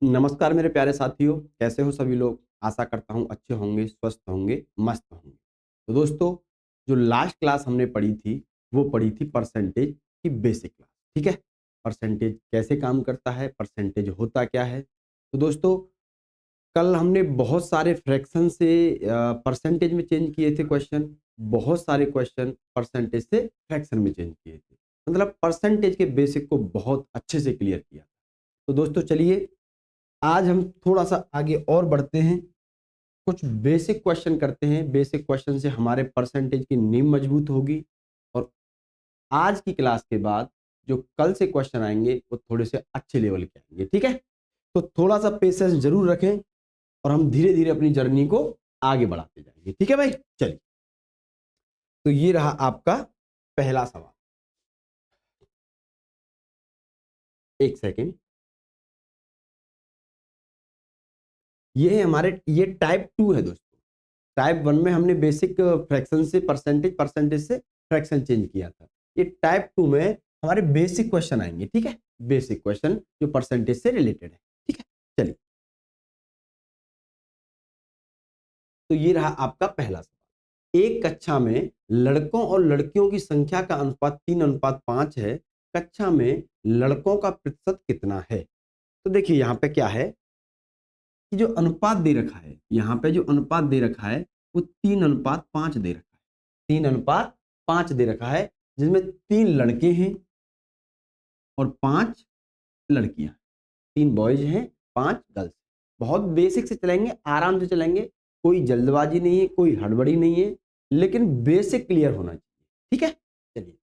नमस्कार मेरे प्यारे साथियों, कैसे हो सभी लोग। आशा करता हूँ अच्छे होंगे, स्वस्थ होंगे, मस्त होंगे। तो दोस्तों, जो लास्ट क्लास हमने पढ़ी थी वो पढ़ी थी परसेंटेज की बेसिक क्लास। ठीक है, परसेंटेज कैसे काम करता है, परसेंटेज होता क्या है। तो दोस्तों, कल हमने बहुत सारे फ्रैक्शन से परसेंटेज में चेंज किए थे क्वेश्चन। बहुत सारे क्वेश्चन परसेंटेज से फ्रैक्शन में चेंज किए थे, मतलब परसेंटेज के बेसिक को बहुत अच्छे से क्लियर किया। तो दोस्तों चलिए, आज हम थोड़ा सा आगे और बढ़ते हैं, कुछ बेसिक क्वेश्चन करते हैं। बेसिक क्वेश्चन से हमारे परसेंटेज की नींव मजबूत होगी और आज की क्लास के बाद जो कल से क्वेश्चन आएंगे वो थोड़े से अच्छे लेवल के आएंगे। ठीक है, तो थोड़ा सा पेशेंस जरूर रखें और हम धीरे धीरे अपनी जर्नी को आगे बढ़ाते जाएंगे। ठीक है भाई, चलिए। तो ये रहा आपका पहला सवाल। एक सेकेंड, ये है हमारे, ये टाइप 2 है दोस्तों। टाइप 1 में हमने बेसिक फ्रैक्शन से परसेंटेज, परसेंटेज से फ्रैक्शन चेंज किया था। ये टाइप 2 में हमारे बेसिक क्वेश्चन आएंगे। ठीक है, बेसिक क्वेश्चन जो परसेंटेज से रिलेटेड है। ठीक है, चलिए। तो ये रहा आपका पहला सवाल। एक कक्षा में लड़कों और लड़कियों की संख्या का अनुपात 3:5 है। कक्षा में लड़कों का प्रतिशत कितना है। तो देखिए यहाँ पे क्या है कि जो अनुपात दे रखा है, यहाँ पे जो अनुपात दे रखा है वो 3:5 दे रखा है। 3:5 दे रखा है, जिसमें 3 लड़के हैं और 5 लड़कियां। 3 बॉयज हैं, 5 गर्ल्स। बहुत बेसिक से चलेंगे, आराम से चलेंगे, कोई जल्दबाजी नहीं है, कोई हड़बड़ी नहीं है, लेकिन बेसिक क्लियर होना चाहिए। ठीक है, चलिए।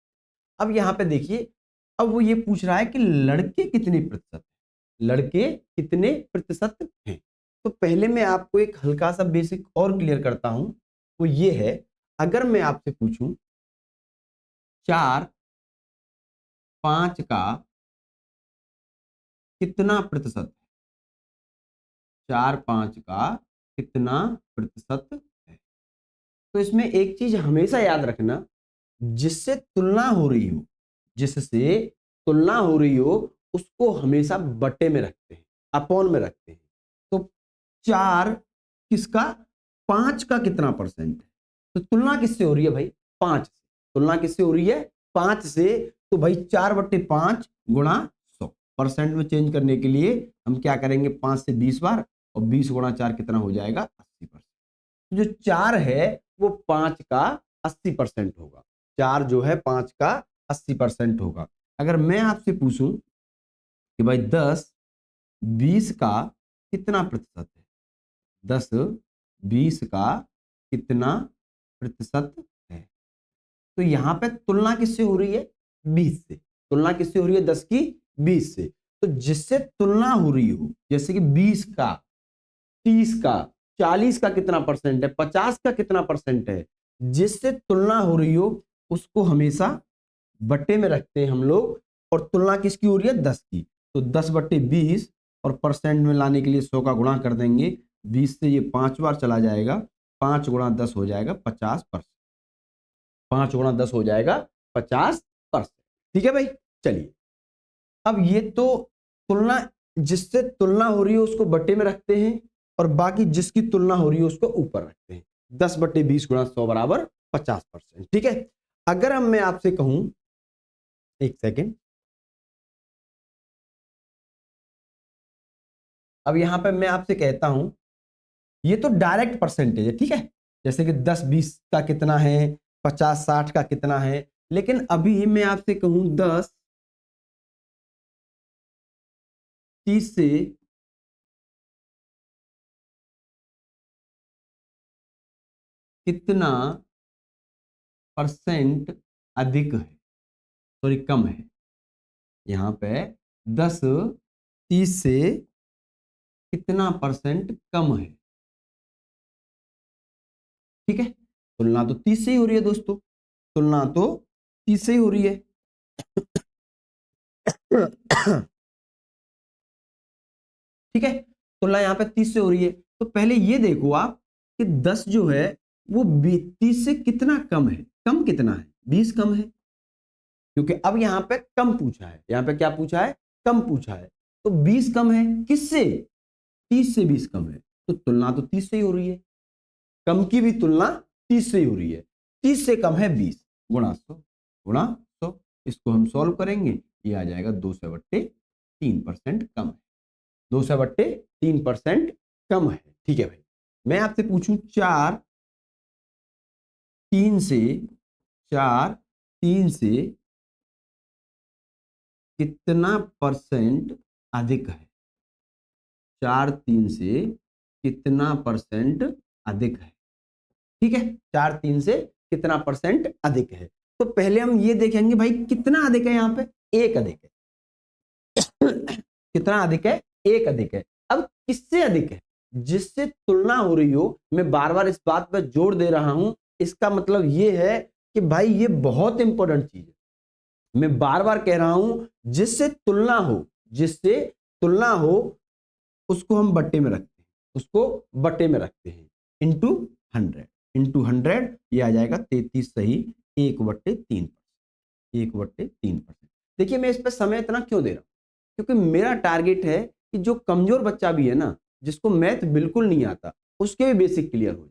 अब यहाँ पे देखिए, अब वो ये पूछ रहा है कि लड़के कितने प्रतिशत हैं, लड़के कितने प्रतिशत हैं। तो पहले मैं आपको एक हल्का सा बेसिक और क्लियर करता हूं, वो ये है, अगर मैं आपसे पूछूं 4 5 का कितना प्रतिशत है, 4 5 का कितना प्रतिशत है। तो इसमें एक चीज हमेशा याद रखना, जिससे तुलना हो रही हो, जिससे तुलना हो रही हो उसको हमेशा बटे में रखते हैं, अपॉन में रखते हैं। तो 4 किसका, 5 का कितना परसेंट है। तो तुलना किससे हो रही है भाई, 5 से। तुलना किससे हो रही है, 5 से। तो भाई 4/5 गुणा 100। परसेंट में चेंज करने के लिए हम क्या करेंगे, 5 से 20 बार, और 20 गुणा 4 कितना हो जाएगा, 80%। जो 4 है वो 5 का 80% होगा। 4 जो है 5 का 80% होगा। अगर मैं आपसे पूछूं कि भाई 10 20 का कितना प्रतिशत है, 10 20 का कितना प्रतिशत है। तो यहां पे तुलना किससे हो रही है, 20 से। तुलना किससे हो रही है, 10 की 20 से। तो जिससे तुलना हो रही हो, जैसे कि 20 का, 30 का, 40 का कितना परसेंट है, 50 का कितना परसेंट है, जिससे तुलना हो रही हो उसको हमेशा बट्टे में रखते हैं हम लोग। और तुलना किसकी हो रही है, 10 की। तो 10/20, और परसेंट में लाने के लिए 100 का गुणा कर देंगे। 20 से ये 5 बार चला जाएगा, 5 गुणा 10 हो जाएगा 50%। 5 गुणा 10 हो जाएगा 50%। ठीक है भाई, चलिए। अब ये तो तुलना, जिससे तुलना हो रही है उसको बट्टे में रखते हैं, और बाकी जिसकी तुलना हो रही है उसको ऊपर रखते हैं। 10/20 गुणा 100 बराबर 50%। ठीक है, अगर हम मैं आपसे कहूं, एक सेकेंड, अब यहां पे मैं आपसे कहता हूं, ये तो डायरेक्ट परसेंटेज है। ठीक है, जैसे कि 10-20 का कितना है, 50-60 का कितना है। लेकिन अभी मैं आपसे कहूं 10-30 से कितना परसेंट अधिक है, सॉरी कम है। यहां पे 10-30 से कितना परसेंट कम है। ठीक है, तुलना तो 30 से ही हो रही है दोस्तों, तुलना तो 30 से ही हो रही है। ठीक है, तुलना यहाँ पे 30 से हो रही है। तो पहले ये देखो आप कि 10 जो है वो 30 से कितना कम है, कम कितना है, 20 कम है। क्योंकि अब यहाँ पे कम पूछा है, यहाँ पे क्या पूछा है, कम पूछा है। तो 20 कम है किससे? 30 से 20 कम है, तो तुलना तो 30 से ही हो रही है, कम की भी तुलना 30 से ही हो रही है। 30 से कम है 20 गुणा 100 गुणा 100, इसको हम सॉल्व करेंगे, ये आ जाएगा 2/3% कम है, 2/3% कम है। ठीक है भाई, मैं आपसे पूछूं 4 3 से 4 3 से कितना परसेंट अधिक है? 4 3 से कितना परसेंट अधिक है? ठीक है, 4 3 से कितना परसेंट अधिक है? तो पहले हम ये देखेंगे भाई कितना अधिक है, यहाँ पे 1 अधिक है। कितना अधिक है? 1 अधिक है। अब किससे अधिक है? जिससे तुलना हो रही हो। मैं बार बार इस बात पर जोर दे रहा हूं, इसका मतलब ये है कि भाई ये बहुत इंपॉर्टेंट चीज है। मैं बार बार कह रहा हूं, जिससे तुलना हो, जिससे तुलना हो उसको हम बट्टे में रखते हैं, उसको बट्टे में रखते हैं, इंटू 100 ये आ जाएगा 33 सही 1/3%, 1/3%। देखिए मैं इस पर समय इतना क्यों दे रहा हूं, क्योंकि मेरा टारगेट है कि जो कमजोर बच्चा भी है ना, जिसको मैथ बिल्कुल नहीं आता, उसके भी बेसिक क्लियर हो जाए।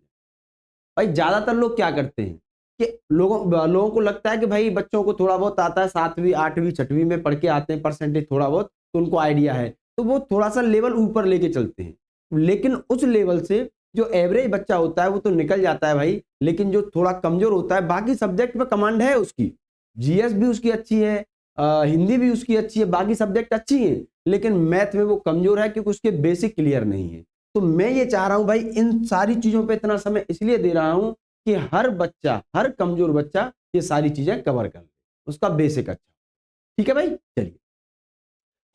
भाई ज्यादातर लोग क्या करते हैं कि लोगों को लगता है कि भाई बच्चों को थोड़ा बहुत आता है, 7वीं 8वीं 6वीं में पढ़ के आते हैं, परसेंटेज थोड़ा बहुत तो उनको आइडिया है, तो वो थोड़ा सा लेवल ऊपर लेके चलते हैं। लेकिन उस लेवल से जो एवरेज बच्चा होता है वो तो निकल जाता है भाई, लेकिन जो थोड़ा कमजोर होता है, बाकी सब्जेक्ट पे कमांड है उसकी, जीएस भी उसकी अच्छी है, हिंदी भी उसकी अच्छी है, बाकी सब्जेक्ट अच्छी है, लेकिन मैथ में वो कमजोर है क्योंकि उसके बेसिक क्लियर नहीं है। तो मैं ये चाह रहा हूं भाई, इन सारी चीजों पे इतना समय इसलिए दे रहा हूं कि हर बच्चा, हर कमजोर बच्चा ये सारी चीजें कवर कर ले, उसका बेसिक अच्छा। ठीक है भाई, चलिए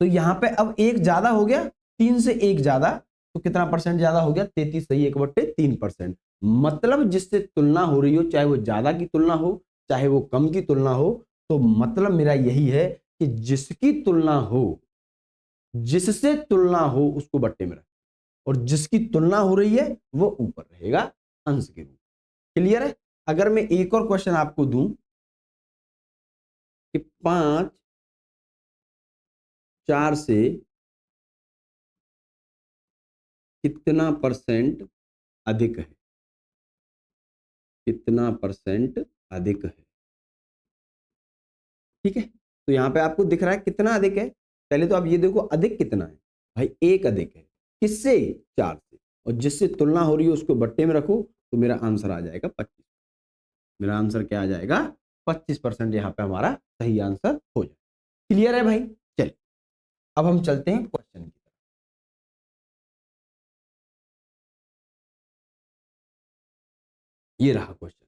तो यहां पे अब एक ज्यादा हो गया, 3 से 1 ज्यादा, तो कितना परसेंट ज्यादा हो गया? 33 सही 1/3%। मतलब जिससे तुलना हो रही हो, चाहे वो ज्यादा की तुलना हो चाहे वो कम की तुलना हो, तो मतलब मेरा यही है कि जिसकी तुलना हो, जिससे तुलना हो उसको बट्टे में रखें, और जिसकी तुलना हो रही है वो ऊपर रहेगा अंश के रूप। क्लियर है? अगर मैं एक और क्वेश्चन आपको दूं कि 5 4 से कितना परसेंट अधिक है? कितना परसेंट अधिक है? ठीक है, तो यहां पे आपको दिख रहा है कितना अधिक है। पहले तो आप ये देखो अधिक कितना है भाई, 1 अधिक है किससे? 4 से, और जिससे तुलना हो रही है उसको बट्टे में रखो, तो मेरा आंसर आ जाएगा 25। मेरा आंसर क्या आ जाएगा? 25% यहां पे हमारा सही आंसर हो जाए। क्लियर है भाई? चलिए अब हम चलते हैं क्वेश्चन की तरफ। ये रहा क्वेश्चन।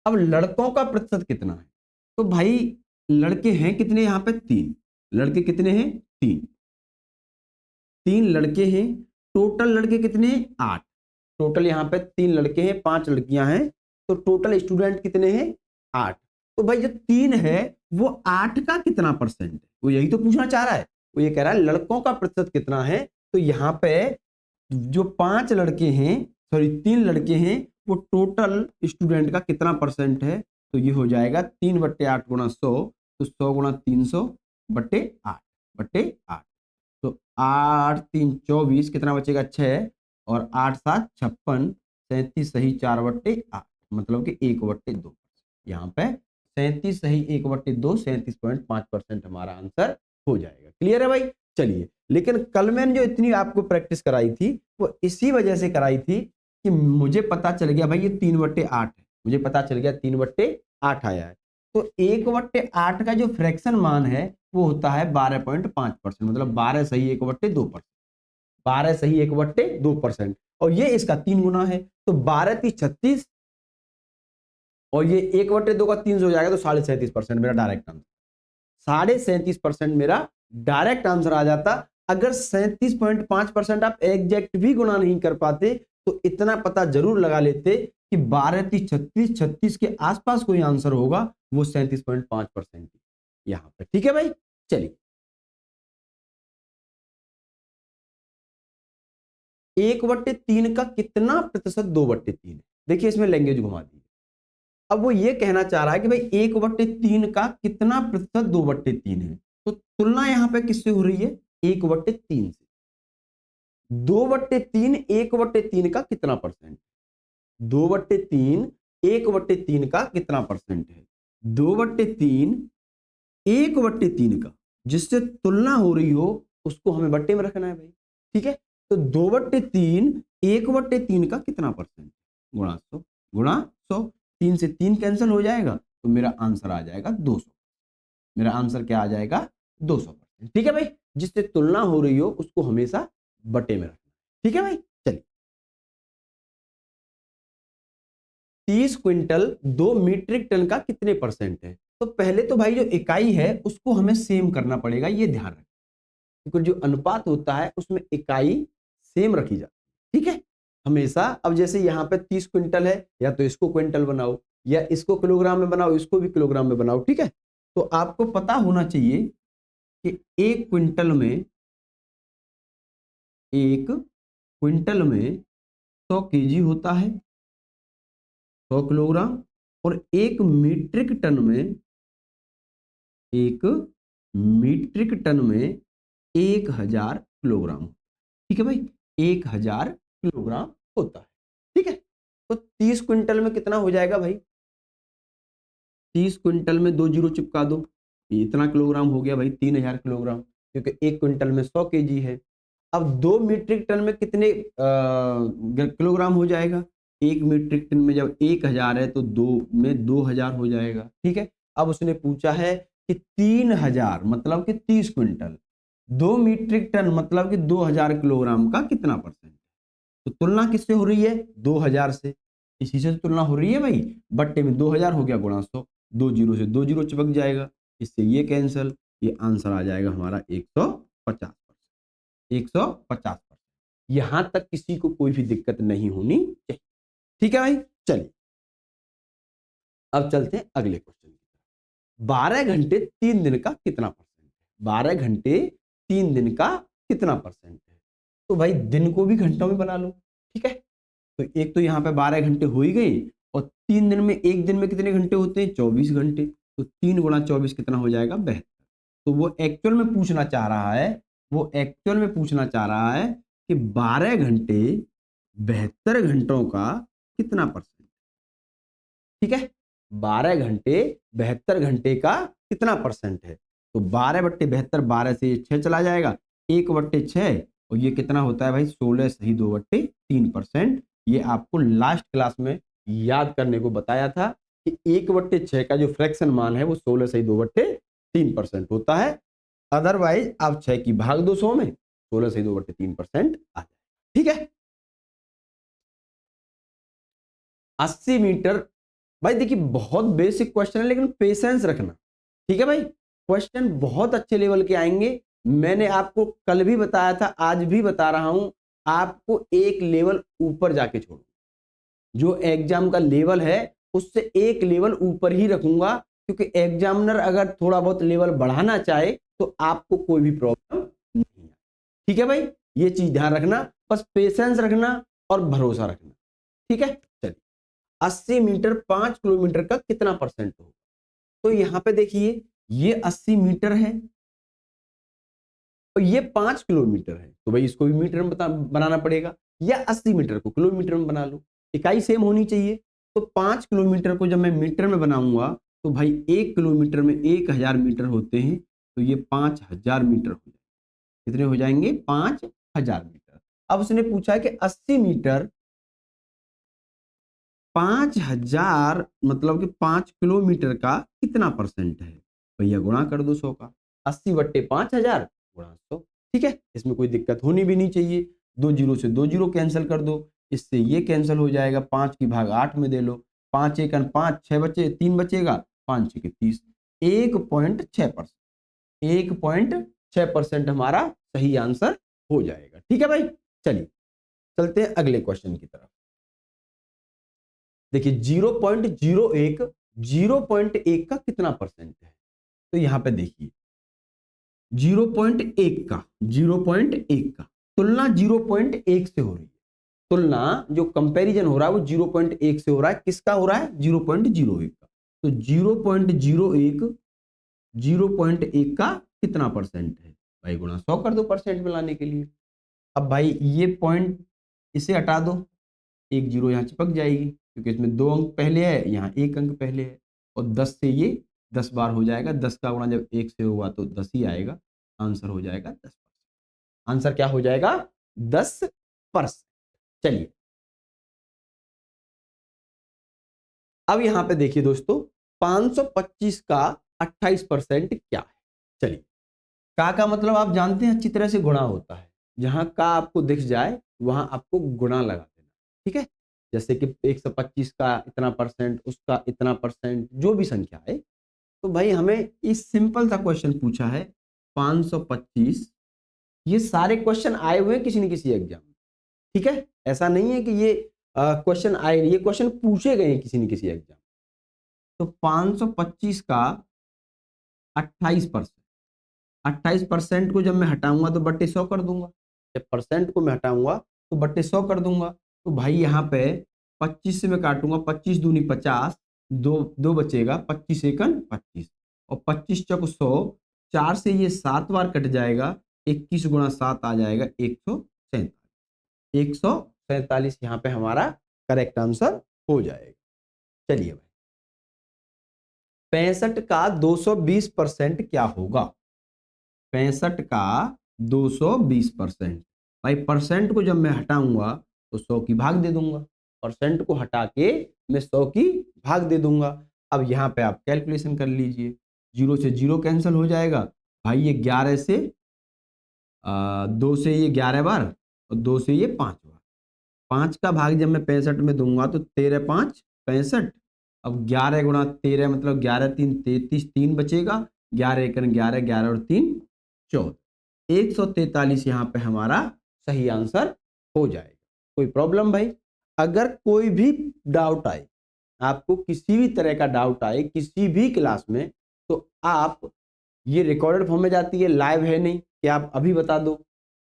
अब लड़कों का प्रतिशत कितना है? तो भाई लड़के हैं कितने यहाँ पे? 3 लड़के कितने हैं? 3 लड़के हैं। टोटल लड़के कितने हैं? 8। टोटल यहाँ पे 3 लड़के हैं 5 लड़कियां हैं, तो टोटल स्टूडेंट कितने हैं? 8। तो भाई जो 3 है वो 8 का कितना परसेंट है? वो यही तो पूछना चाह रहा है। वो ये कह रहा है लड़कों का प्रतिशत कितना है। तो यहाँ पे जो 5 लड़के हैं, सॉरी 3 लड़के हैं, वो टोटल स्टूडेंट का कितना परसेंट है? तो ये हो जाएगा 3/8 गुणा 100, तो 100 गुणा 300/8 तो 8 3 24 कितना बचेगा? 6, और 8 7 56, 37 सही 4/8, मतलब कि 1/2। यहाँ पे 37 सही 1/2, 37.5% हमारा आंसर हो जाएगा। क्लियर है भाई? चलिए, लेकिन कल मैंने जो इतनी आपको प्रैक्टिस कराई थी वो इसी वजह से कराई थी कि मुझे पता चल गया भाई ये 3/8 है, मुझे पता चल गया 3/8 आया है। तो 1/8 का जो फ्रैक्शन मान है वो होता है 12.5%, मतलब 12 सही 1/2%, 12 सही 1/2%, और ये इसका 3 गुना है, तो 12 3 36, और ये 1/2 का 3 हो जाएगा, तो 37.5% मेरा डायरेक्ट आंसर, 37.5% मेरा डायरेक्ट आंसर आ जाता। अगर 37.5% आप एग्जैक्ट भी गुना नहीं कर पाते तो इतना पता जरूर लगा लेते कि 12 3 36, 36 के आसपास कोई आंसर होगा, वो 37.5% यहां पर। ठीक है भाई? चलिए 1/3 का कितना प्रतिशत 2/3 है? देखिए इसमें लैंग्वेज घुमा दी। अब वो ये कहना चाह रहा है कि भाई 1/3 का कितना प्रतिशत 2/3 है। तो तुलना यहां पे किससे हो रही है? 1/3 से। 2/3 1/3 का कितना परसेंट? 2/3 1/3 का कितना परसेंट है? 2/3 1/3 का जिससे तुलना हो रही हो उसको हमें बट्टे में रखना है भाई। ठीक है, तो 2/3 1/3 का कितना परसेंट? गुणा 100 गुणा 100। 3 से 3 कैंसिल हो जाएगा तो मेरा आंसर आ जाएगा 200। मेरा आंसर क्या आ जाएगा? 200%। ठीक है भाई, जिससे तुलना हो रही हो उसको हमेशा बटे में रखना। ठीक है भाई, चलिए। 30 क्विंटल 2 मीट्रिक टन का कितने परसेंट है? तो पहले तो भाई जो इकाई है उसको हमें सेम करना पड़ेगा, ये ध्यान रखें, क्योंकि जो अनुपात होता है उसमें इकाई सेम रखी जाती है। ठीक है, हमेशा। अब जैसे यहाँ पे 30 क्विंटल है, या तो इसको क्विंटल बनाओ या इसको किलोग्राम में बनाओ, इसको भी किलोग्राम में बनाओ। ठीक है, तो आपको पता होना चाहिए कि एक क्विंटल में 100 केजी होता है, 100 किलोग्राम। और एक मीट्रिक टन में 1000 किलोग्राम। ठीक है भाई, 1000 किलोग्राम होता है। ठीक है, तो 30 क्विंटल में कितना हो जाएगा भाई? 30 क्विंटल में 2 जीरो चिपका दो, इतना किलोग्राम हो गया भाई, 3000 किलोग्राम, क्योंकि एक क्विंटल में 100 केजी है। अब 2 मीट्रिक टन में कितने किलोग्राम हो जाएगा? एक मीट्रिक टन में जब 1000 है तो 2 में 2000 हो जाएगा। ठीक है, अब उसने पूछा है कि 3000 मतलब कि 30 क्विंटल, 2 मीट्रिक टन मतलब कि 2000 किलोग्राम का कितना परसेंट? तो तुलना किससे हो रही है? 2000 से। इसी से तुलना हो रही है भाई, बट्टे में 2000 हो गया गुणा 100, 2 जीरो से 2 जीरो चिपक जाएगा, इससे ये कैंसिल, ये आंसर आ जाएगा हमारा 150%। 150%। यहां तक किसी को कोई भी दिक्कत नहीं होनी चाहिए। ठीक है भाई, चलिए अब चलते हैं अगले क्वेश्चन की तरफ। 12 घंटे 3 दिन का कितना परसेंट है? 12 घंटे 3 दिन का कितना परसेंट है? तो भाई दिन को भी घंटों में बना लो। ठीक है, तो एक तो यहाँ पे 12 घंटे हो ही गई, और 3 दिन में, एक दिन में कितने घंटे होते हैं? 24 घंटे। तो 3 गुणा 24 कितना हो जाएगा? 72। तो वो एक्चुअल में पूछना चाह रहा है, कि 12 घंटे 72 घंटों का कितना परसेंट? ठीक है, 12 घंटे 72 घंटे का कितना परसेंट है? तो 12/72, 12 से 6 चला जाएगा, 1/6, और ये कितना होता है भाई? 16 सही 2/3%। ये आपको लास्ट क्लास में याद करने को बताया था कि 1/6 का जो फ्रैक्शन मान है वो 16 सही 2/3% होता है। अदरवाइज आप 6 की भाग दो 100 में, 16 सही 2/3% आ जाए। ठीक है, 80 मीटर। भाई देखिए बहुत बेसिक क्वेश्चन है, लेकिन पेशेंस रखना। ठीक है भाई, क्वेश्चन बहुत अच्छे लेवल के आएंगे। मैंने आपको कल भी बताया था, आज भी बता रहा हूं, आपको एक लेवल ऊपर जाके छोड़ो। जो एग्जाम का लेवल है उससे एक लेवल ऊपर ही रखूंगा, क्योंकि एग्जामिनर अगर थोड़ा बहुत लेवल बढ़ाना चाहे तो आपको कोई भी प्रॉब्लम नहीं है। ठीक है भाई, ये चीज ध्यान रखना, बस पेशेंस रखना और भरोसा रखना। ठीक है, चलिए। 80 मीटर 5 किलोमीटर का कितना परसेंट होगा? तो यहां पे देखिए, ये 80 मीटर है और ये 5 किलोमीटर है, तो भाई इसको भी मीटर में बनाना पड़ेगा, या 80 मीटर को किलोमीटर में बना लो, इकाई सेम होनी चाहिए। तो 5 किलोमीटर को जब मैं मीटर में बनाऊंगा तो भाई 1 किलोमीटर में 1000 मीटर होते हैं, तो ये 5000 मीटर हो जाएंगे। कितने हो जाएंगे? 5000 मीटर। अब उसने पूछा है कि 80 मीटर 5000 मतलब कि 5 किलोमीटर का कितना परसेंट है? भैया गुणा कर दो 100 का, 80/5000 गुणा 100। ठीक है, इसमें कोई दिक्कत होनी भी नहीं चाहिए। 2 जीरो से 2 जीरो कैंसिल कर दो, इससे ये कैंसिल हो जाएगा, 5 की भाग 8 में दे लो, 5 एकन 5, 6 बचे, 3 बचेगा, 5 6 30, 1.6%। 1.6% हमारा सही आंसर हो जाएगा। ठीक है भाई, चलिए चलते हैं अगले क्वेश्चन की तरफ। देखिए 0.01 का कितना परसेंट है? तो यहां पे देखिए 0.1 का, 0.1 का तुलना 0.1 से हो रही है। तुलना जो कंपैरिजन हो रहा है वो 0.1 से हो रहा है। किसका हो रहा है? 0.01 का। तो 0.01 का कितना परसेंट है? भाई गुणा 100 कर दो परसेंट में लाने के लिए। अब भाई ये पॉइंट इसे हटा दो, एक जीरो यहाँ चिपक जाएगी क्योंकि इसमें 2 अंक पहले है, यहाँ 1 अंक पहले है, और 10 से ये 10 बार हो जाएगा, 10 का गुणा जब 1 से होगा तो 10 ही आएगा, आंसर हो जाएगा 10%। आंसर क्या हो जाएगा? 10%। चलिए अब यहां पे देखिए दोस्तों, 525 का 28% क्या है? चलिए, का मतलब आप जानते हैं अच्छी तरह से गुणा होता है, जहां का आपको दिख जाए वहां आपको गुणा लगा देना, ठीक है। जैसे कि 125 का इतना परसेंट, उसका इतना परसेंट, जो भी संख्या है। तो भाई हमें इस सिंपल सा क्वेश्चन पूछा है 525, ये सारे क्वेश्चन आए हुए हैं किसी न किसी एग्जाम में, ठीक है। ऐसा नहीं है कि ये क्वेश्चन आए, ये क्वेश्चन पूछे गए हैं किसी न किसी एग्जाम। तो 525 का 28%, 28% को जब मैं हटाऊंगा तो बट्टे 100 कर दूंगा, जब परसेंट को मैं हटाऊंगा तो बट्टे 100 कर दूंगा। तो भाई यहाँ पे 25 से मैं काटूंगा, 25 दूनी 50, दो बचेगा, 25 एकन 25, और 25 चौक 100, 4 से ये 7 बार कट जाएगा, 21 गुणा 7 आ जाएगा 147, 147 यहाँ पे हमारा करेक्ट आंसर हो जाएगा। चलिए भाई, 65 का 220% क्या होगा? 65 का 220%, भाई परसेंट को जब मैं हटाऊंगा तो 100 की भाग दे दूंगा, परसेंट को हटा के मैं 100 की भाग दे दूंगा। अब यहाँ पे आप कैलकुलेशन कर लीजिए, 0 से 0 कैंसिल हो जाएगा भाई, ये 11 से 2 से ये 11 बार, और 2 से ये 5 बार, 5 का भाग जब मैं 65 में दूंगा तो 13 5 65, अब 11 गुणा 13 मतलब 11 3 33, 3 बचेगा, 11 1 11, 11 और 3 14, 143 यहाँ पे हमारा सही आंसर हो जाएगा। कोई प्रॉब्लम भाई? अगर कोई भी डाउट आए, आपको किसी भी तरह का डाउट आए किसी भी क्लास में, तो आप, ये रिकॉर्डेड फॉर्म में जाती है, लाइव है नहीं कि आप अभी बता दो।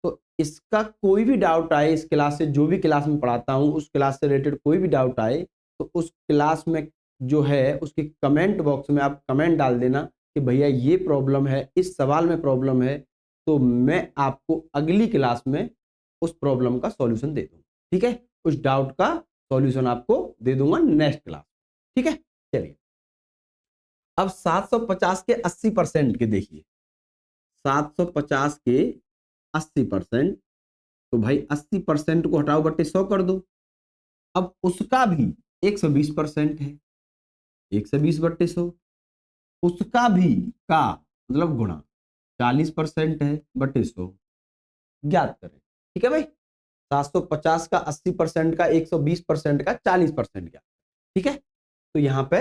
तो इसका कोई भी डाउट आए इस क्लास से, जो भी क्लास में पढ़ाता हूँ उस क्लास से रिलेटेड कोई भी डाउट आए, तो उस क्लास में जो है उसके कमेंट बॉक्स में आप कमेंट डाल देना कि भैया ये प्रॉब्लम है, इस सवाल में प्रॉब्लम है, तो मैं आपको अगली क्लास में उस प्रॉब्लम का सॉल्यूशन दे दूंगा, ठीक है। उस डाउट का सॉल्यूशन आपको दे दूंगा नेक्स्ट क्लास, ठीक है। चलिए अब 750 के 80% के देखिए, 750 के 80%, तो भाई 80% को हटाओ बट्टे 100 कर दो। अब उसका भी 120% है, 120 बट्टे 100, उसका भी का मतलब गुणा 40% है बट्टे 100, ज्ञात करें, ठीक है भाई। 750 का 80% का 120% का 40% ज्ञात, ठीक है। तो यहाँ पे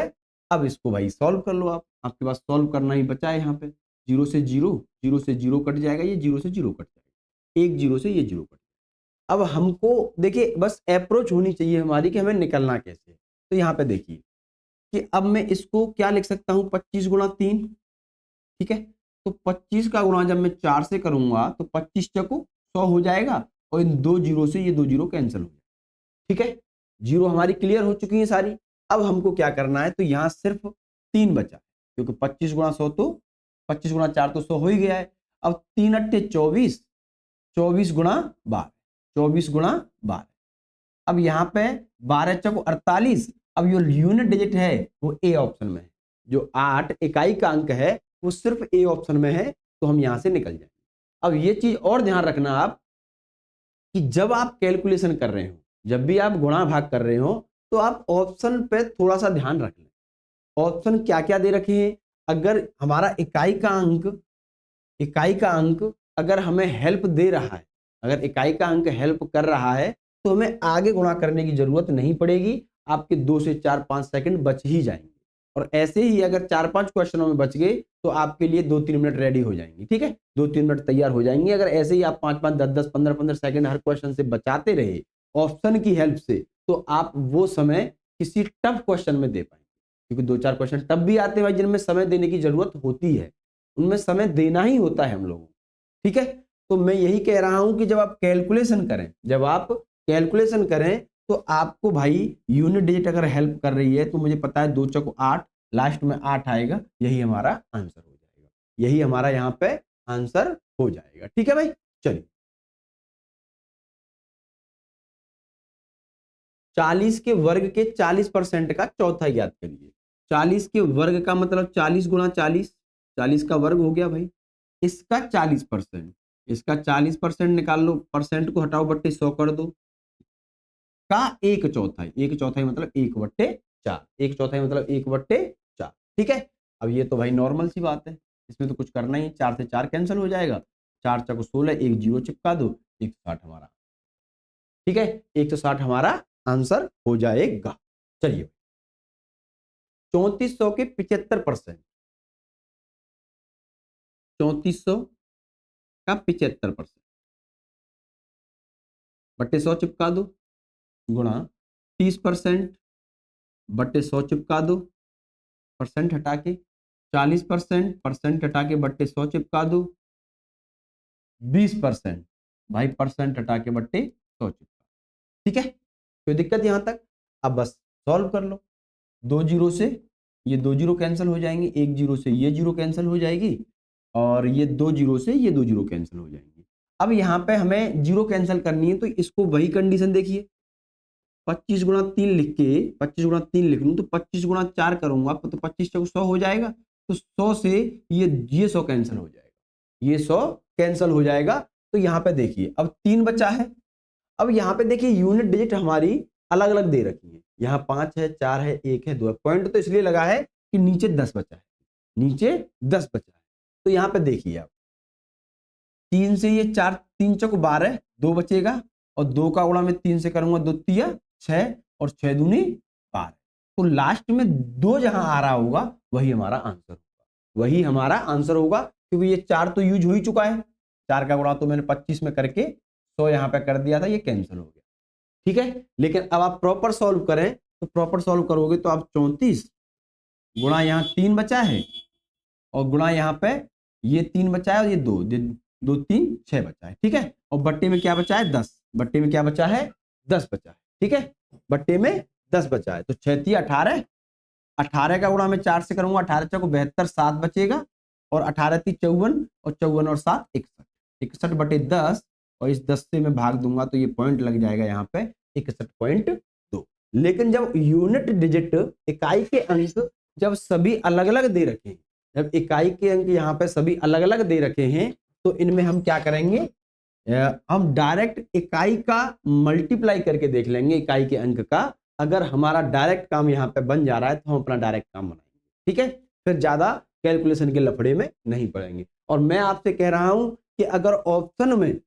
अब इसको भाई सॉल्व कर लो आप, आपके पास सॉल्व करना ही बचा है। यहाँ पे 0 से 0, 0 से 0 कट जाएगा, ये 0 से 0 कट जाएगा, एक 0 से ये 0 कट जाएगा। अब हमको देखिए बस अप्रोच होनी चाहिए हमारी कि हमें निकलना कैसे। तो यहाँ पे देखिए कि अब मैं इसको क्या लिख सकता हूँ, 25 गुणा 3, ठीक है। तो 25 का गुणा जब मैं 4 से करूंगा तो 25 चको 100 हो जाएगा, और इन 2 जीरो से ये 2 जीरो कैंसिल हो जाएगा, ठीक है। जीरो हमारी क्लियर हो चुकी है सारी। अब हमको क्या करना है, तो यहाँ सिर्फ 3 बचा, क्योंकि 25 गुणा 100 तो 25 गुणा 4 तो 100 हो ही गया है। अब 3 अट्ठे 24, 24 गुणा 12, 24 गुणा 12, अब यहाँ पे 12 चौको 48। अब जो यूनिट डिजिट है वो ए ऑप्शन में है, जो 8 इकाई का अंक है वो सिर्फ ए ऑप्शन में है, तो हम यहां से निकल जाएंगे। अब ये चीज और ध्यान रखना आप कि जब आप कैलकुलेशन कर रहे हो, जब भी आप गुणा भाग कर रहे हो, तो आप ऑप्शन पे थोड़ा सा ध्यान रख लें। ऑप्शन क्या क्या दे रखे हैं, अगर हमारा इकाई का अंक अगर हमें हेल्प दे रहा है, अगर इकाई का अंक हेल्प कर रहा है, तो हमें आगे गुणा करने की जरूरत नहीं पड़ेगी, आपके 2 से 4-5 सेकंड बच ही जाएंगे। और ऐसे ही अगर 4-5 क्वेश्चनों में बच गए तो आपके लिए 2-3 मिनट रेडी हो जाएंगे, ठीक है, 2-3 मिनट तैयार हो जाएंगे। अगर ऐसे ही आप 5-5, 10-10, 15-15 सेकंड हर क्वेश्चन से बचाते रहे ऑप्शन की हेल्प से, तो आप वो समय किसी टफ क्वेश्चन में दे पाएंगे, क्योंकि 2-4 क्वेश्चन तब भी आते हैं जिनमें समय देने की जरूरत होती है, उनमें समय देना ही होता है हम लोगों को, ठीक है। तो मैं यही कह रहा हूं कि जब आप कैलकुलेशन करें, तो आपको भाई यूनिट डिजिट अगर हेल्प कर रही है, तो मुझे पता है 2 चौको 8, लास्ट में 8 आएगा, यही हमारा आंसर हो जाएगा, यही हमारा यहाँ पे आंसर हो जाएगा। ठीक है भाई, चलिए 40 के वर्ग के 40% का चौथा ज्ञात करिए। 40 के वर्ग का मतलब 40 गुणा 40, 40 का वर्ग हो गया भाई, इसका 40%, इसका 40% निकाल लो, परसेंट को हटाओ बट्टे 100 कर दो, का एक चौथाई, एक चौथाई मतलब 1/4, एक चौथाई मतलब 1/4। ठीक है, अब ये तो भाई नॉर्मल सी बात है, इसमें तो कुछ करना ही, 4 से 4 कैंसिल हो जाएगा, 4 चौको 16, एक जीरो चिपका दो, 160 हमारा। ठीक है, 160 हमारा आंसर हो जाएगा। चलिए 3400 के 75%, 3400 का 75% बट्टे 100 चिपका दो, गुणा 30% बट्टे 100 चिपका दो, परसेंट हटा के 40%, परसेंट हटा के बट्टे 100 चिपका दो, 20% भाई, परसेंट हटा के बट्टे 100 चिपका। ठीक है, कोई दिक्कत यहां तक? अब बस सॉल्व कर लो, 2 जीरो से ये 2 जीरो कैंसिल हो जाएंगे, 1 जीरो से ये जीरो कैंसिल हो जाएगी, और ये 2 जीरो से ये 2 जीरो कैंसिल हो जाएंगे। अब यहाँ पे हमें जीरो कैंसिल करनी है, तो इसको वही कंडीशन देखिए, 25 गुणा 3 लिख के, 25 गुणा 3 लिख लूं तो 25 गुणा 4 करूंगा तो 25 चौको 100 हो जाएगा, तो 100 से ये 100 कैंसिल हो जाएगा, ये 100 कैंसिल हो जाएगा। तो यहाँ पे देखिए अब 3 बचा है। अब यहाँ पे देखिए यूनिट डिजिट हमारी अलग अलग दे रखी है, यहाँ 5 है, 4 है, 1 है, 2 है। पॉइंट तो इसलिए लगा है कि नीचे 10 बचा है, नीचे 10 बचा है। तो यहाँ पे देखिए आप 3 से ये 4, 3 चौक 12, 2 बचेगा, और 2 का गुणा मैं 3 से करूंगा, 2 तिया 6, और 6 दूनी 12। तो लास्ट में 2 जहां आ रहा होगा वही हमारा आंसर होगा, वही हमारा आंसर होगा, क्योंकि ये 4 तो यूज हो ही चुका है, 4 का गुणा तो मैंने 25 में करके 100 यहाँ पे कर दिया था, ये कैंसिल हो गया। ठीक है, लेकिन अब आप प्रॉपर सॉल्व करें, तो प्रॉपर सॉल्व करोगे तो आप 34 गुणा यहाँ 3 बचा है, और गुणा यहाँ पे ये 3 बचा है, और ये 2 2 3 6 बचा है। ठीक है, और बट्टे में क्या बचा है? 10, बट्टे में क्या बचा है? 10 बचा है। ठीक है, बट्टे में 10 बचा है, तो 6 3 18, 18 का गुणा मैं 4 से करूंगा, 18 चौको 72, 7 बचेगा, और 18 3 54, और 54 और 7 61, 61 बटे 10, और इस 10 से मैं भाग दूंगा तो ये पॉइंट लग जाएगा यहाँ पे 61.2। लेकिन जब यूनिट डिजिट, इकाई के अंक जब सभी अलग अलग दे रखे हैं, जब इकाई के अंक यहाँ पे सभी अलग अलग दे रखे हैं, तो इनमें हम क्या करेंगे, हम डायरेक्ट इकाई का मल्टीप्लाई करके देख लेंगे इकाई के अंक का। अगर हमारा डायरेक्ट काम यहाँ पे बन जा रहा है तो हम अपना डायरेक्ट काम बनाएंगे। ठीक है, फिर ज्यादा कैलकुलेशन के लफड़े में नहीं पड़ेंगे। और मैं आपसे कह रहा हूं कि अगर ऑप्शन में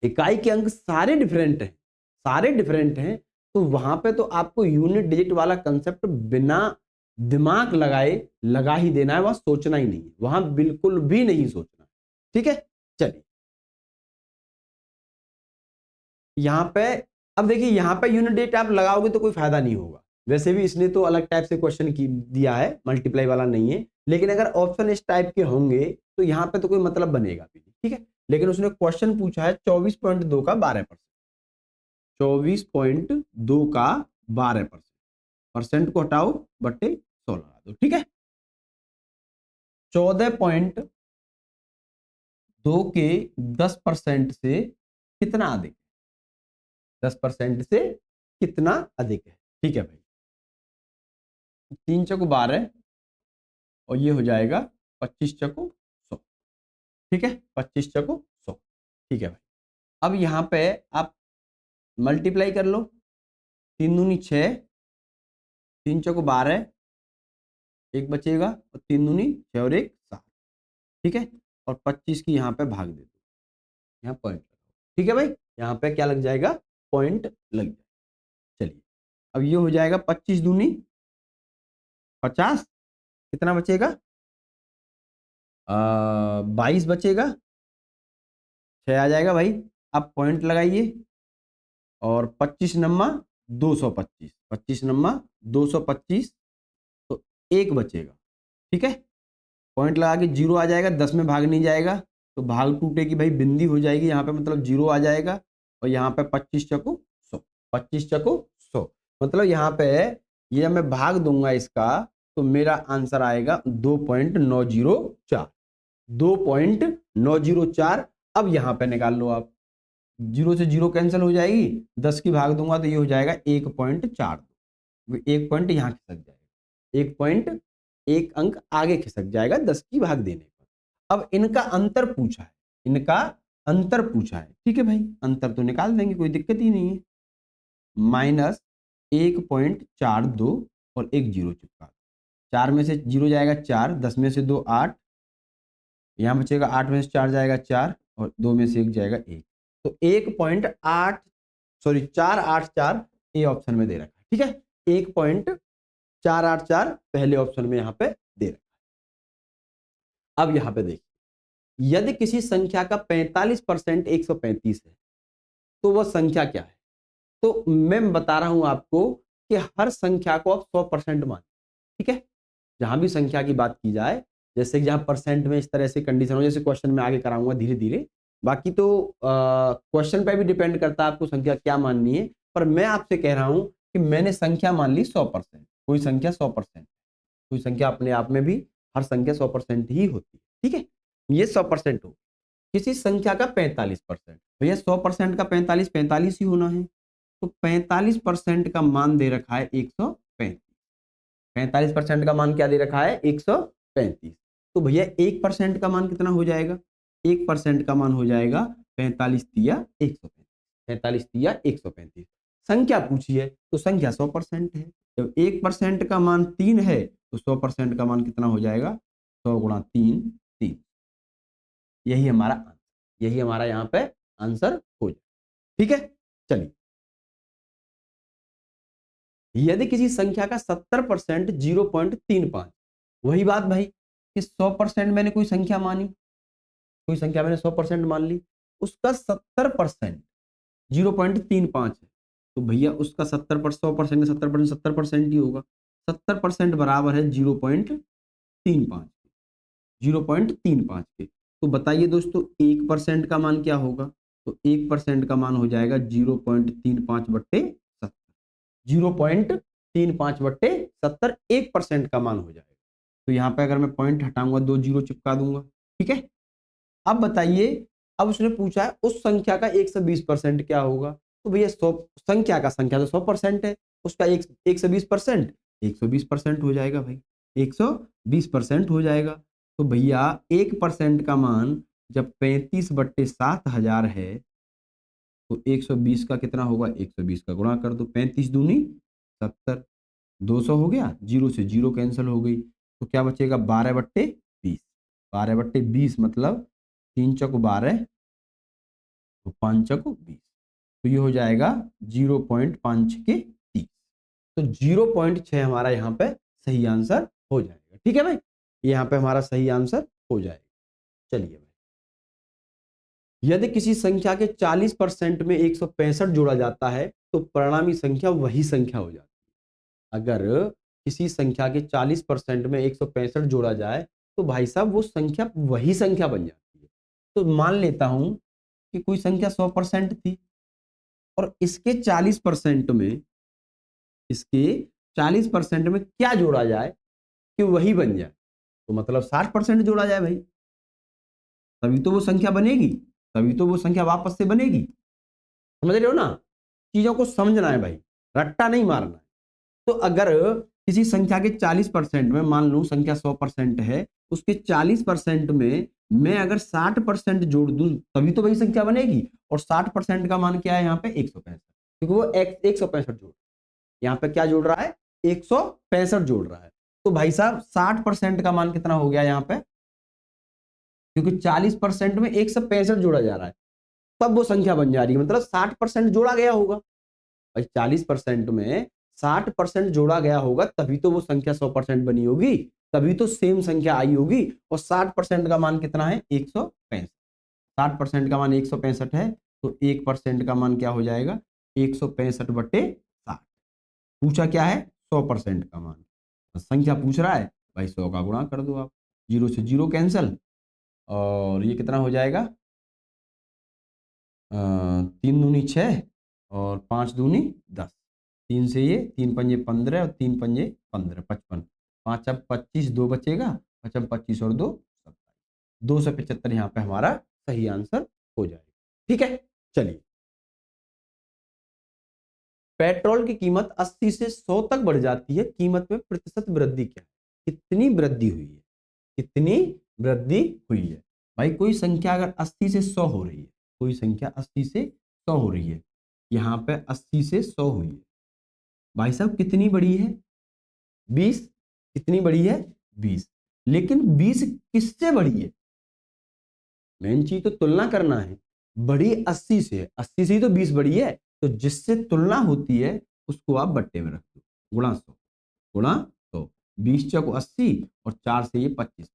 इकाई के अंक सारे डिफरेंट हैं, सारे डिफरेंट हैं, तो वहां पे तो आपको यूनिट डिजिट वाला कंसेप्ट बिना दिमाग लगाए लगा ही देना है, वहां सोचना ही नहीं है, वहां बिल्कुल भी नहीं सोचना। ठीक है, चलिए यहां पे अब देखिए, यहां पे यूनिट डिजिट आप लगाओगे तो कोई फायदा नहीं होगा, वैसे भी इसने तो अलग टाइप से क्वेश्चन की दिया है, मल्टीप्लाई वाला नहीं है। लेकिन अगर ऑप्शन इस टाइप के होंगे तो यहाँ पे तो कोई मतलब बनेगा भी नहीं। ठीक है, लेकिन उसने क्वेश्चन पूछा है 24.2 का 12%, 24.2 का 12%, परसेंट को हटाओ बट्टे 100 लगा दो। ठीक है, 14.2 के 10% से कितना अधिक है? 10% से कितना अधिक है? ठीक है भाई, 3 चौको 12, और ये हो जाएगा 25 चौको 100। ठीक है, 25 चौको 100। ठीक है भाई, अब यहाँ पे आप मल्टीप्लाई कर लो, 3 दूनी 6, 3 चौको 12, एक बचेगा, और 3 दूनी 6 और 1 7। ठीक है, और 25 की यहाँ पे भाग दे दो, यहाँ पॉइंट लगाओ। ठीक है भाई, यहाँ पे क्या लग जाएगा? पॉइंट लग जाएगा। चलिए अब ये हो जाएगा 25 दूनी 50, कितना बचेगा? 22 बचेगा, 6 आ जाएगा भाई। अब पॉइंट लगाइए, और 25 नम्मा 225, 25 नम्मा 225, तो 1 बचेगा। ठीक है, पॉइंट लगा के 0 आ जाएगा, 10 में भाग नहीं जाएगा, तो भाग टूटेगी भाई, बिंदी हो जाएगी यहाँ पे, मतलब 0 आ जाएगा, और यहाँ पे 25 चको 100, 25 चको 100, मतलब यहाँ पे ये जब मैं भाग दूंगा इसका, तो मेरा आंसर आएगा 2.904, 9 0 4। अब यहाँ पे निकाल लो आप, 0 से 0 कैंसिल हो जाएगी, 10 की भाग दूंगा तो ये हो जाएगा 1.42। 1 पॉइंट यहाँ खिसक जाएगा, 1 पॉइंट 1 अंक आगे खिसक जाएगा 10 की भाग देने पर। अब इनका अंतर पूछा है, इनका अंतर पूछा है, ठीक है भाई, अंतर तो निकाल देंगे, कोई दिक्कत ही नहीं है। -1.42 और एक जीरो चिपका, 4 में से 0 जाएगा 4, 10 में से 2 8, यहाँ बचेगा 8 में से 4 जाएगा 4 और 2 में से 1 जाएगा 1, तो 1.8 सॉरी 484 ए ऑप्शन में दे रखा है, ठीक है, 1.484 पहले ऑप्शन में यहाँ पे दे रखा है। अब यहाँ पे देखिए, यदि किसी संख्या का 45% 135 है तो वह संख्या क्या है? तो मैं बता रहा हूं आपको कि हर संख्या को आप 100% मान, ठीक है, जहां भी संख्या की बात की जाए, जैसे जहां परसेंट में इस तरह से कंडीशन हो, जैसे क्वेश्चन में आगे कराऊंगा धीरे धीरे, बाकी तो क्वेश्चन पे भी डिपेंड करता है आपको संख्या क्या माननी है, पर मैं आपसे कह रहा हूं कि मैंने संख्या मान ली 100%, कोई संख्या 100%, कोई संख्या अपने आप में भी हर संख्या 100% ही होती है, ठीक है, ये 100% हो। किसी संख्या का 45%, भैया 100% का 45 45 ही होना है, तो 45% का मान दे रखा है 135, 45% का मान क्या दे रखा है 135, तो भैया 1% का मान कितना हो जाएगा? 1% का मान हो जाएगा 45 तिया 135, 45 तिया 135। संख्या पूछी है तो संख्या 100% है, जब 1% का मान 3 है तो 100% का मान कितना हो जाएगा? 100 गुणा 3 3। यही हमारा आंसर, यही हमारा यहाँ पे आंसर हो जाए, ठीक है। चलिए, यदि किसी संख्या का 70% 0.35, वही बात भाई कि 100% मैंने कोई संख्या मानी, कोई संख्या मैंने 100% मान ली, उसका 70% 0.35 है, तो भैया उसका 70% 100% का 70% 70% ही होगा, 70% बराबर है 0.35, 0.35 के। तो बताइए दोस्तों 1% का मान क्या होगा? तो 1% का मान हो जाएगा 0.35 बट्टे 70, 0.35 बट्टे 70 1% का मान हो जाएगा। तो यहाँ पे अगर मैं पॉइंट हटाऊंगा 2 जीरो चिपका दूंगा, ठीक है। अब बताइए, अब उसने पूछा है उस संख्या का 120% क्या होगा? तो भैया 100 संख्या का, संख्या तो 100% है, उसका 120% 120% हो जाएगा भाई, 120% हो जाएगा। तो भैया 1% का मान जब 35/7000 है तो 120 का कितना होगा? 120 का गुणा कर दो, 35 दूनी 70, 200 हो गया, 0 से 0 कैंसिल हो गई, तो क्या बचेगा? 12/20, 12/20 मतलब 3 चौक 12 तो 5 चौक 20, तो ये हो जाएगा 0.5 के 30, तो 0.6 हमारा यहाँ पे सही आंसर हो जाएगा, ठीक है भाई, यहाँ पे हमारा सही आंसर हो जाएगा। चलिए भाई, यदि किसी संख्या के 40% में 165 जोड़ा जाता है तो परिणामी संख्या वही संख्या हो जाती है। अगर किसी संख्या के 40% में 165 जोड़ा जाए तो भाई साहब वो संख्या वही संख्या बन जाती है। तो मान लेता हूं कि कोई संख्या 100% थी और इसके 40% में, इसके 40% में क्या जोड़ा जाए कि वही बन जाए? तो मतलब 60% जोड़ा जाए भाई, तभी तो वो संख्या बनेगी, तभी तो वो संख्या वापस से बनेगी। समझ रहे हो ना? चीजों को समझना है भाई, रट्टा नहीं मारना है। तो अगर किसी संख्या के 40% में, मान लो संख्या 100% है, उसके 40% में मैं अगर 60% जोड़ दूं तभी तो वही संख्या बनेगी, और 60% का मान क्या है यहाँ पे? 165, क्योंकि वो 165 जोड़, यहाँ पे क्या जोड़ रहा है? 165 जोड़ रहा है। तो भाई साहब 60% का मान कितना हो गया यहाँ पे? क्योंकि 40% में 165 जोड़ा जा रहा है, तब वो संख्या बन जा रही है, मतलब 60% जोड़ा गया होगा भाई, 40% में 60% जोड़ा गया होगा तभी तो वो संख्या 100% बनी होगी, तभी तो सेम संख्या आई होगी। और 60% का मान कितना है? 165, 60% का मान 165 है, तो 1% का मान क्या हो जाएगा? 165/60। पूछा क्या है? 100% का मान, तो संख्या पूछ रहा है भाई, 100 का गुणा कर दो आप, 0 से 0 कैंसिल, और ये कितना हो जाएगा? 3 दूनी 6 और 5 दूनी 10, 3 से ये 3 पंजे 15 और 3 पंजे 15 55, 5 अब 25, 2 बचेगा, 5 अब 25 और 2 27, 275 यहाँ पे हमारा सही आंसर हो जाएगा। ठीक है, चलिए। पेट्रोल की कीमत 80 से 100 तक बढ़ जाती है, कीमत में प्रतिशत वृद्धि क्या है? कितनी वृद्धि हुई है? कितनी वृद्धि हुई है? भाई कोई संख्या अगर 80 से 100 हो रही है, कोई संख्या 80 से 100 हो रही है, यहाँ पे 80 से 100 हुई है, भाई साहब कितनी बड़ी है? 20। कितनी बड़ी है? 20। लेकिन 20 किससे बड़ी है? मेन चीज तो तुलना करना है। बड़ी 80 से है, 80 से ही तो 20 बड़ी है, तो जिससे तुलना होती है उसको आप बट्टे में रख दो, गुणा 100, गुणा 100। 20 चौक 80 और 4 से ये 25,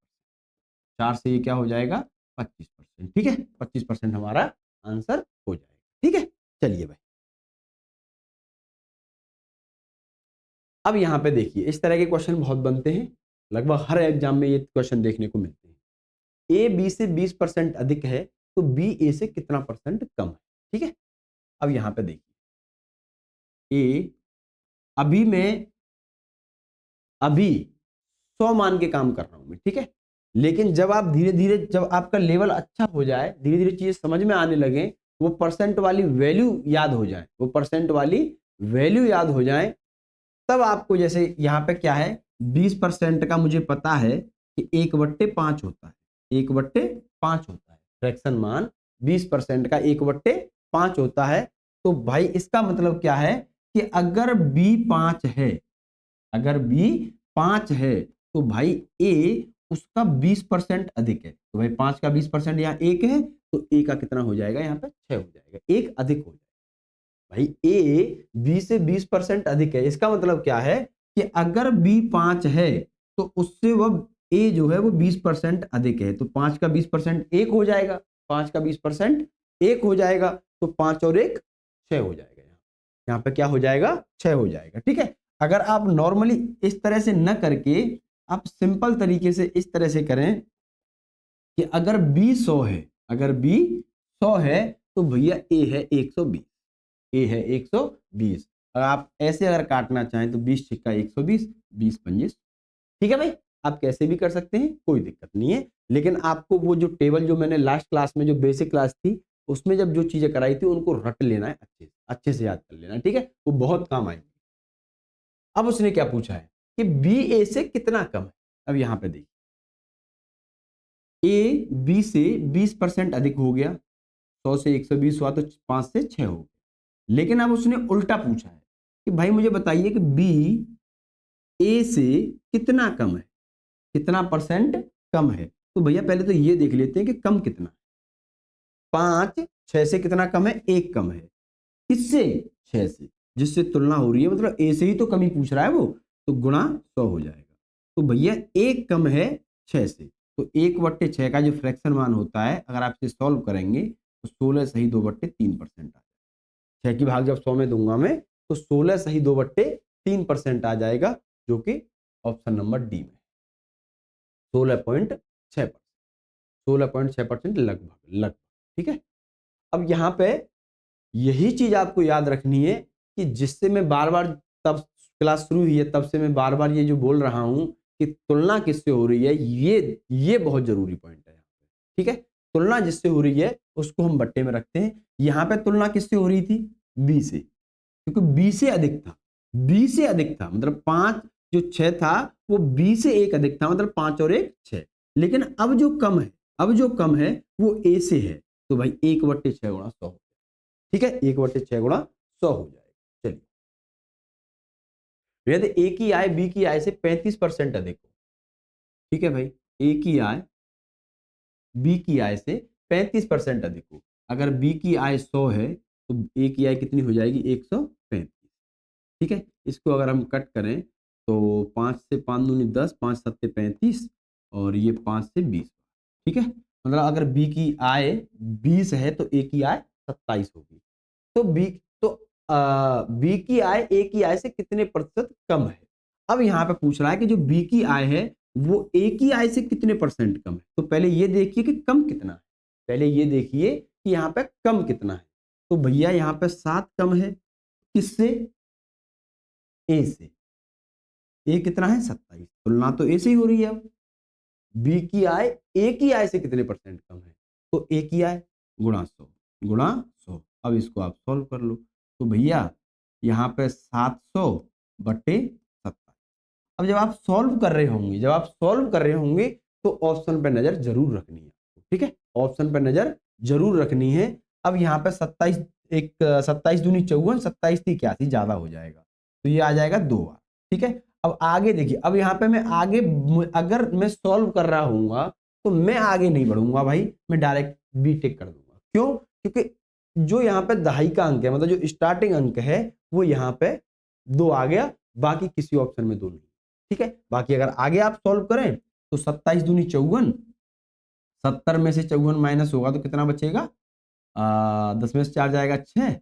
4 से ये क्या हो जाएगा? 25%। ठीक है, 25% हमारा आंसर हो जाएगा। ठीक है, चलिए भाई। अब यहां पे देखिए, इस तरह के क्वेश्चन बहुत बनते हैं, लगभग हर एग्जाम में ये क्वेश्चन देखने को मिलते हैं। ए बी से 20% अधिक है तो बी ए से कितना परसेंट कम है? ठीक है, अब यहां पे देखिए, ए अभी मैं अभी 100 मान के काम कर रहा हूं मैं, ठीक है, लेकिन जब आप धीरे धीरे, जब आपका लेवल अच्छा हो जाए, धीरे धीरे चीजें समझ में आने लगे, वो परसेंट वाली वैल्यू याद हो जाए, वो परसेंट वाली वैल्यू याद हो जाए, तब आपको, जैसे यहाँ पे क्या है, 20% का मुझे पता है कि 1/5 होता है, 1/5 होता है फ्रैक्शन मान, 20% का 1/5 होता है। तो भाई इसका मतलब क्या है कि अगर बी 5 है, अगर बी 5 है तो भाई ए उसका 20% अधिक है, तो भाई 5 का 20% यहाँ 1 है, तो ए का कितना हो जाएगा? यहाँ पे 6 हो जाएगा, एक अधिक हो जाएगा। भाई ए बी से 20% अधिक है, इसका मतलब क्या है कि अगर बी 5 है तो उससे वह ए जो है वो 20% अधिक है, तो 5 का 20% 1 हो जाएगा, 5 का 20% 1 हो जाएगा, तो 5 और 1 6 हो जाएगा। यहाँ पे क्या हो जाएगा? 6 हो जाएगा। ठीक है, अगर आप नॉर्मली इस तरह से न करके आप सिंपल तरीके से इस तरह से करें कि अगर बी 100 है, अगर बी 100 है तो भैया ए है 120, ए है 120। और आप ऐसे अगर काटना चाहें तो 20 छिक्का 120, 20 25। ठीक है भाई, आप कैसे भी कर सकते हैं, कोई दिक्कत नहीं है, लेकिन आपको वो जो टेबल जो मैंने लास्ट क्लास में, जो बेसिक क्लास थी, उसमें जब जो चीजें कराई थी उनको रट लेना है, अच्छे अच्छे से याद कर लेना है। ठीक है, वो बहुत काम आएंगे। अब उसने क्या पूछा है कि बी ए से कितना कम है? अब यहां पे देखिए, ए बी से 20% अधिक हो गया, 100 से 120 हुआ तो 5 से 6 हो गया। लेकिन अब उसने उल्टा पूछा है कि भाई मुझे बताइए कि बी ए से कितना कम है, कितना परसेंट कम है? तो भैया पहले तो ये देख लेते हैं कि कम कितना है। 5 6 से कितना कम है? 1 कम है। किससे? 6 से, जिससे तुलना हो रही है, मतलब ए से ही तो कमी पूछ रहा है वो, तो गुणा 100 हो जाएगा। तो भैया 1 कम है 6 से, तो 1/6 का जो फ्रैक्शन मान होता है, अगर आप इसे सॉल्व करेंगे तो 16 सही 2/3% आ जाएगा। 6 की भाग जब 100 में दूंगा मैं, तो 16 सही 2/3% आ जाएगा, जो कि ऑप्शन नंबर डी में 16.6%, 16.6% लगभग लगभग। ठीक है, अब यहां पे यही चीज आपको याद रखनी है कि जिससे मैं बार बार, तब क्लास शुरू हुई है तब से मैं बार बार ये जो बोल रहा हूं कि तुलना किससे हो रही है, ये बहुत जरूरी पॉइंट है। ठीक है, तुलना जिससे हो रही है उसको हम बट्टे में रखते हैं। यहां पे तुलना किससे हो रही थी? बी से, क्योंकि बी से अधिक था, बी से अधिक था, मतलब 5 जो 6 था वो बी से 1 अधिक था, मतलब 5 और 1 6। लेकिन अब जो कम है, अब जो कम है वो ए से है, तो भाई 1/6 गुणा 100। ठीक है, 1/6 गुणा 100 हो जाएगा। चलिए, यदि ए की आय बी की आय से 35% अधिक हो, ठीक है भाई, ए की आय बी की आय से 35% अधिक हो, अगर बी की आय 100 है तो ए की आय कितनी हो जाएगी? 135। ठीक है, इसको अगर हम कट करें तो 5 से 5 दूनी 10, 5 सत्ते 35, और ये 5 से 20। ठीक है, मतलब अगर बी की आय 20 है तो ए की आय 27 होगी। तो बी की आय ए की आय से कितने प्रतिशत कम है? अब यहाँ पे पूछ रहा है कि जो बी की आय है वो ए की आय से कितने परसेंट कम है। तो पहले ये देखिए कि कम कितना है, पहले ये देखिए कि यहाँ पे कम कितना है। तो भैया यहाँ पे 7 कम है, किससे? ए से। ए कितना है? 27। तुलना तो ए से ही हो रही है। अब बी की आय ए की आय से कितने परसेंट कम है, तो ए की आय गुणा 100। अब इसको आप सॉल्व कर लो, तो भैया यहाँ पे 700 बटे 70। अब जब आप सॉल्व कर रहे होंगे तो ऑप्शन पे नजर जरूर रखनी है, ठीक है, ऑप्शन पे नजर जरूर रखनी है। अब यहाँ पे 27 एक 27 दूनी 54, 27 थी 81, ज्यादा हो जाएगा, तो ये आ जाएगा 2 बार, ठीक है। अब आगे देखिए, अब यहाँ पे मैं आगे अगर मैं सॉल्व कर रहा हूँ तो मैं आगे नहीं बढ़ूंगा भाई, मैं डायरेक्ट बी टेक कर दूंगा। क्यों? क्योंकि जो यहाँ पे दहाई का अंक है, मतलब जो स्टार्टिंग अंक है वो यहाँ पे 2 आ गया, बाकी किसी ऑप्शन में 2 नहीं, ठीक है। बाकी अगर आगे आप सॉल्व करें तो 27 दूनी 54, 70 में से 54 माइनस होगा तो कितना बचेगा, 10 में से 4 जाएगा 6,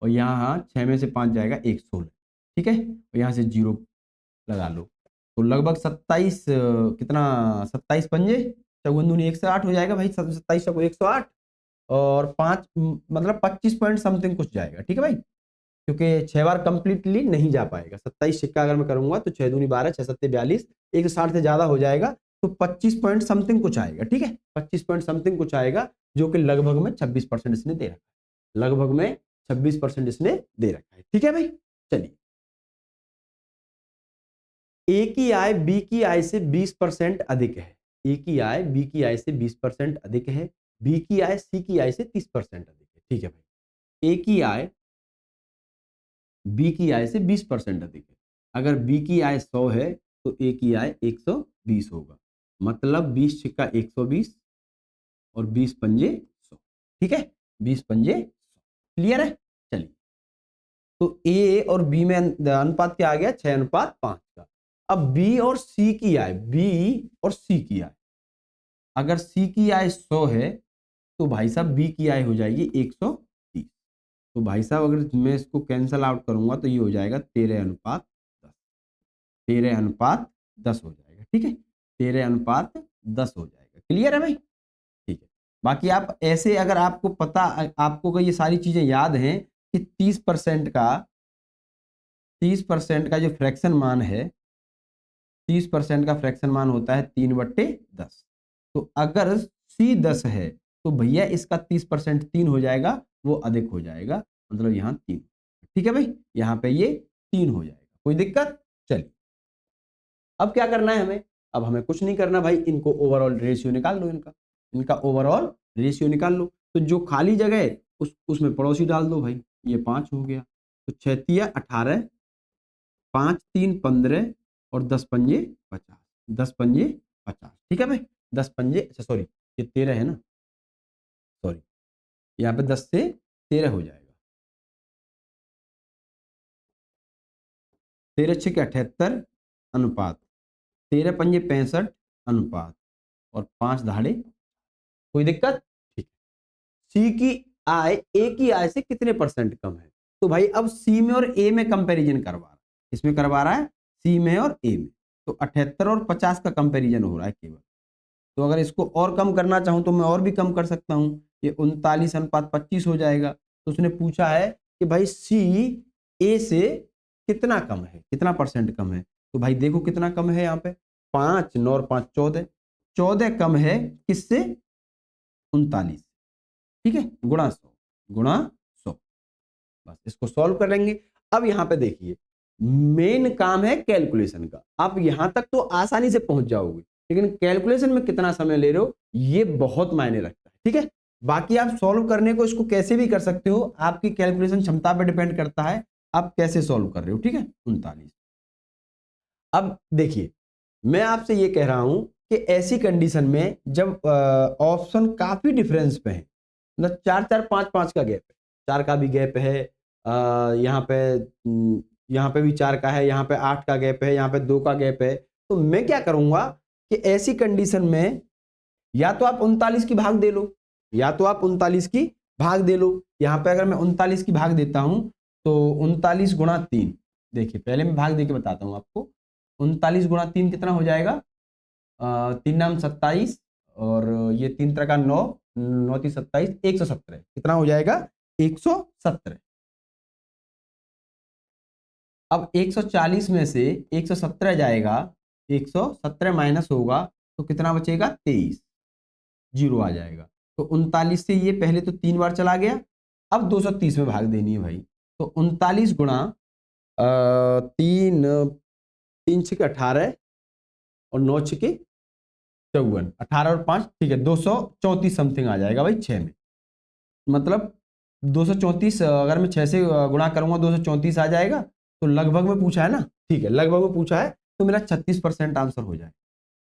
और यहाँ 6 में से 5 जाएगा 1, 16, ठीक है। और यहाँ से 0 लगा लो, तो लगभग 27 कितना, 27 पंजे 54 दूनी 108 हो जाएगा भाई, 27 को 108 और 5 मतलब 25 पॉइंट समथिंग कुछ जाएगा, ठीक है भाई, क्योंकि 6 बार कंप्लीटली नहीं जा पाएगा। 27 सिक्का अगर मैं करूंगा तो 6 दूनी 12, 6 सत्ते 42, 160 से ज्यादा हो जाएगा, तो 25 पॉइंट समथिंग कुछ आएगा, ठीक है, 25 पॉइंट समथिंग कुछ आएगा, जो कि लगभग में 26% इसने दे रखा है, लगभग में 26% इसने दे रखा है, ठीक है भाई। चलिए, ए की आय बी की आय से 20% अधिक है, ए की आय बी की आय से 20% अधिक है, बी की आय सी की आय से 30% अधिक है, ठीक है भाई। ए की आय बी की आय से 20% अधिक है, अगर बी की आय 100 है तो ए की आय 120 होगा, मतलब 20 छिक्का 120 और 20 पंजे 100, ठीक है, 20 पंजे 100, क्लियर है। चलिए, तो ए और बी में अनुपात क्या आ गया, 6:5 का। अब बी और सी की आय, बी और सी की आय, अगर सी की आय 100 है तो भाई साहब बी की आय हो जाएगी 130, तो भाई साहब अगर मैं इसको कैंसल आउट करूंगा तो ये हो जाएगा 13:10, 13:10 हो जाएगा, ठीक है, 13:10 हो जाएगा, क्लियर है भाई, ठीक है। बाकी आप ऐसे अगर आपको पता, आपको ये सारी चीजें याद हैं कि 30% का जो फ्रैक्शन मान है, 30% का फ्रैक्शन मान होता है 3/10, तो अगर सी 10 है तो भैया इसका 30% 3 हो जाएगा, वो अधिक हो जाएगा, मतलब यहाँ 3, ठीक है भाई, यहाँ पे ये 3 हो जाएगा, कोई दिक्कत। चलिए, अब क्या करना है हमें, अब हमें कुछ नहीं करना भाई, इनको ओवरऑल रेशियो निकाल लो, इनका ओवरऑल रेशियो निकाल लो, तो जो खाली जगह है उसमें पड़ोसी डाल दो भाई, ये 5 हो गया, तो 6 18, 5 3 15 और 10 पंजे 50, 10 पंजे 50, ठीक है भाई, 10 पंजे, अच्छा सॉरी ये 13 है ना, सॉरी यहाँ पे 10 से 13 हो जाएगा, 13 6 78 अनुपात, 13 पंजे 65 अनुपात, और 5 दहाड़े, कोई दिक्कत, ठीक है। सी की आय ए की आय से कितने परसेंट कम है, तो भाई अब सी में और ए में कंपैरिजन करवा रहा है, इसमें करवा रहा है सी में और ए में, तो 78 और 50 का कंपैरिजन हो रहा है केवल, तो अगर इसको और कम करना चाहूं तो मैं और भी कम कर सकता हूं, ये 39:25 हो जाएगा। तो उसने पूछा है कि भाई सी ए से कितना कम है, कितना परसेंट कम है, तो भाई देखो कितना कम है, यहाँ पे 5 9 और 5 14, 14 कम है किससे, 39, ठीक है, गुणा 100, बस इसको सॉल्व कर लेंगे। अब यहाँ पे देखिए, मेन काम है कैलकुलेशन का, आप यहां तक तो आसानी से पहुंच जाओगे, लेकिन कैलकुलेशन में कितना समय ले रहे हो ये बहुत मायने रखता है, ठीक है। बाकी आप सॉल्व करने को इसको कैसे भी कर सकते हो, आपकी कैलकुलेशन क्षमता पर डिपेंड करता है आप कैसे सॉल्व कर रहे हो, ठीक है। 39, अब देखिए, मैं आपसे ये कह रहा हूं कि ऐसी कंडीशन में जब ऑप्शन काफी डिफरेंस पे है, मतलब 4 4 5 5 का गैप है, 4 का भी गैप है, यहाँ पे यहाँ पे भी 4 का है, यहाँ पे 8 का गैप है, यहाँ पे 2 का गैप है, तो मैं क्या करूंगा कि ऐसी कंडीशन में या तो आप 39 की भाग दे लो, या तो आप 39 की भाग दे लो। यहाँ पे अगर मैं 39 की भाग देता हूं तो 39 गुणा 3, देखिए पहले मैं भाग दे के बताता हूं आपको, 39 गुणा 3 कितना हो जाएगा, 3 नाम 27, और ये 3 तरह का 9, 9 3 27, 117, कितना हो जाएगा, 117। अब 140 में से 117 जाएगा, 117 माइनस होगा तो कितना बचेगा 23, 0 आ जाएगा। तो 39 से ये पहले तो 3 बार चला गया, अब 230 में भाग देनी है भाई। तो 39 गुणा 3, 3 छके 18 और 9 छके 54, 18 और 5 ठीक है 234 समथिंग आ जाएगा भाई 6 में। मतलब 234 अगर मैं 6 से गुणा करूंगा 234 आ जाएगा। तो लगभग में पूछा है ना, ठीक है लगभग में पूछा है, तो मेरा 36% आंसर हो जाएगा।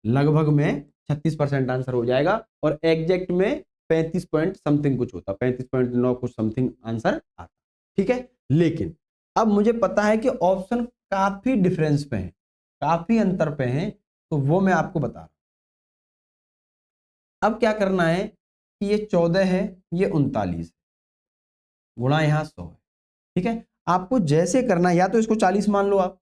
लगभग में 36% आंसर हो जाएगा और एग्जैक्ट में 35 पॉइंट समथिंग कुछ होता, 35.9 कुछ समथिंग आंसर आता। ठीक है, लेकिन अब मुझे पता है कि ऑप्शन काफी डिफरेंस पे है, काफी अंतर पे है, तो वो मैं आपको बता रहा हूं। अब क्या करना है कि ये 14 है, ये 39 गुणा यहाँ 100 है। ठीक है, आपको जैसे करना है, या तो इसको 40 मान लो आप,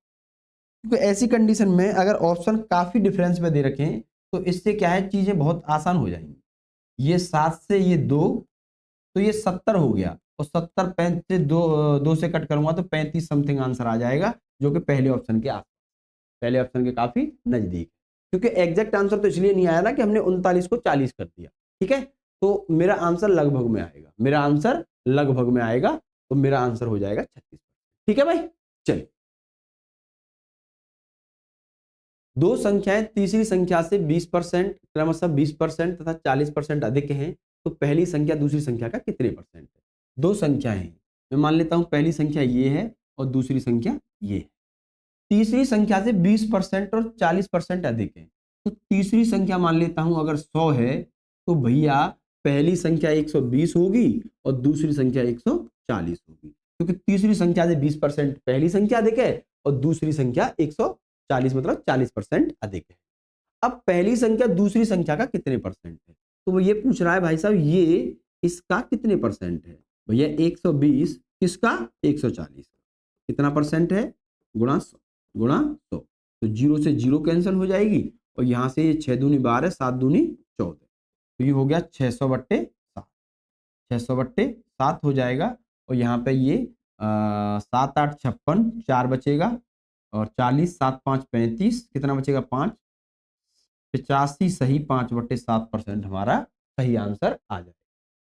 क्योंकि ऐसी कंडीशन में अगर ऑप्शन काफी डिफरेंस में दे रखें तो इससे क्या है चीजें बहुत आसान हो जाएंगी। ये 7 से ये 2, तो ये 70 हो गया, और 70 35 से 2 से कट करूंगा तो 35 समथिंग आंसर आ जाएगा, जो कि पहले ऑप्शन के आसपास, पहले ऑप्शन के काफी नजदीक। क्योंकि एग्जैक्ट आंसर तो इसलिए नहीं आया ना कि हमने 39 को 40 कर दिया। ठीक है, तो मेरा आंसर लगभग में आएगा, मेरा आंसर लगभग में आएगा, तो मेरा आंसर हो जाएगा 36। ठीक है भाई, चलिए। दो संख्याएं तीसरी संख्या से 20% क्रमशः 20% तथा 40% अधिक हैं, तो पहली संख्या दूसरी संख्या का कितने परसेंट है। दो संख्याएं हैं, मैं मान लेता हूं पहली संख्या ये है और दूसरी संख्या ये है। तीसरी संख्या से 20% और 40% अधिक है, तो तीसरी संख्या मान लेता हूं अगर 100 है, तो भैया पहली संख्या 120 होगी और दूसरी संख्या 140 होगी, क्योंकि तीसरी संख्या से 20% पहली संख्या अधिक है और दूसरी संख्या 140 मतलब 40% अधिक है। अब पहली संख्या दूसरी संख्या का कितने परसेंट है, तो वो ये पूछ रहा है भाई साहब ये इसका कितने परसेंट है। भैया 120 किसका 140, कितना परसेंट है गुणा 100, गुणा 100, तो 0 से 0 कैंसिल हो जाएगी, और यहां से ये 6 दूनी 12 7 दूनी 14, तो ये हो गया 600/7, 600/7 हो जाएगा। और यहाँ पे ये 7 8 56, 4 बचेगा, और 40 7 5 35, कितना बचेगा 5, 85 सही 5/7% हमारा सही आंसर आ जाएगा।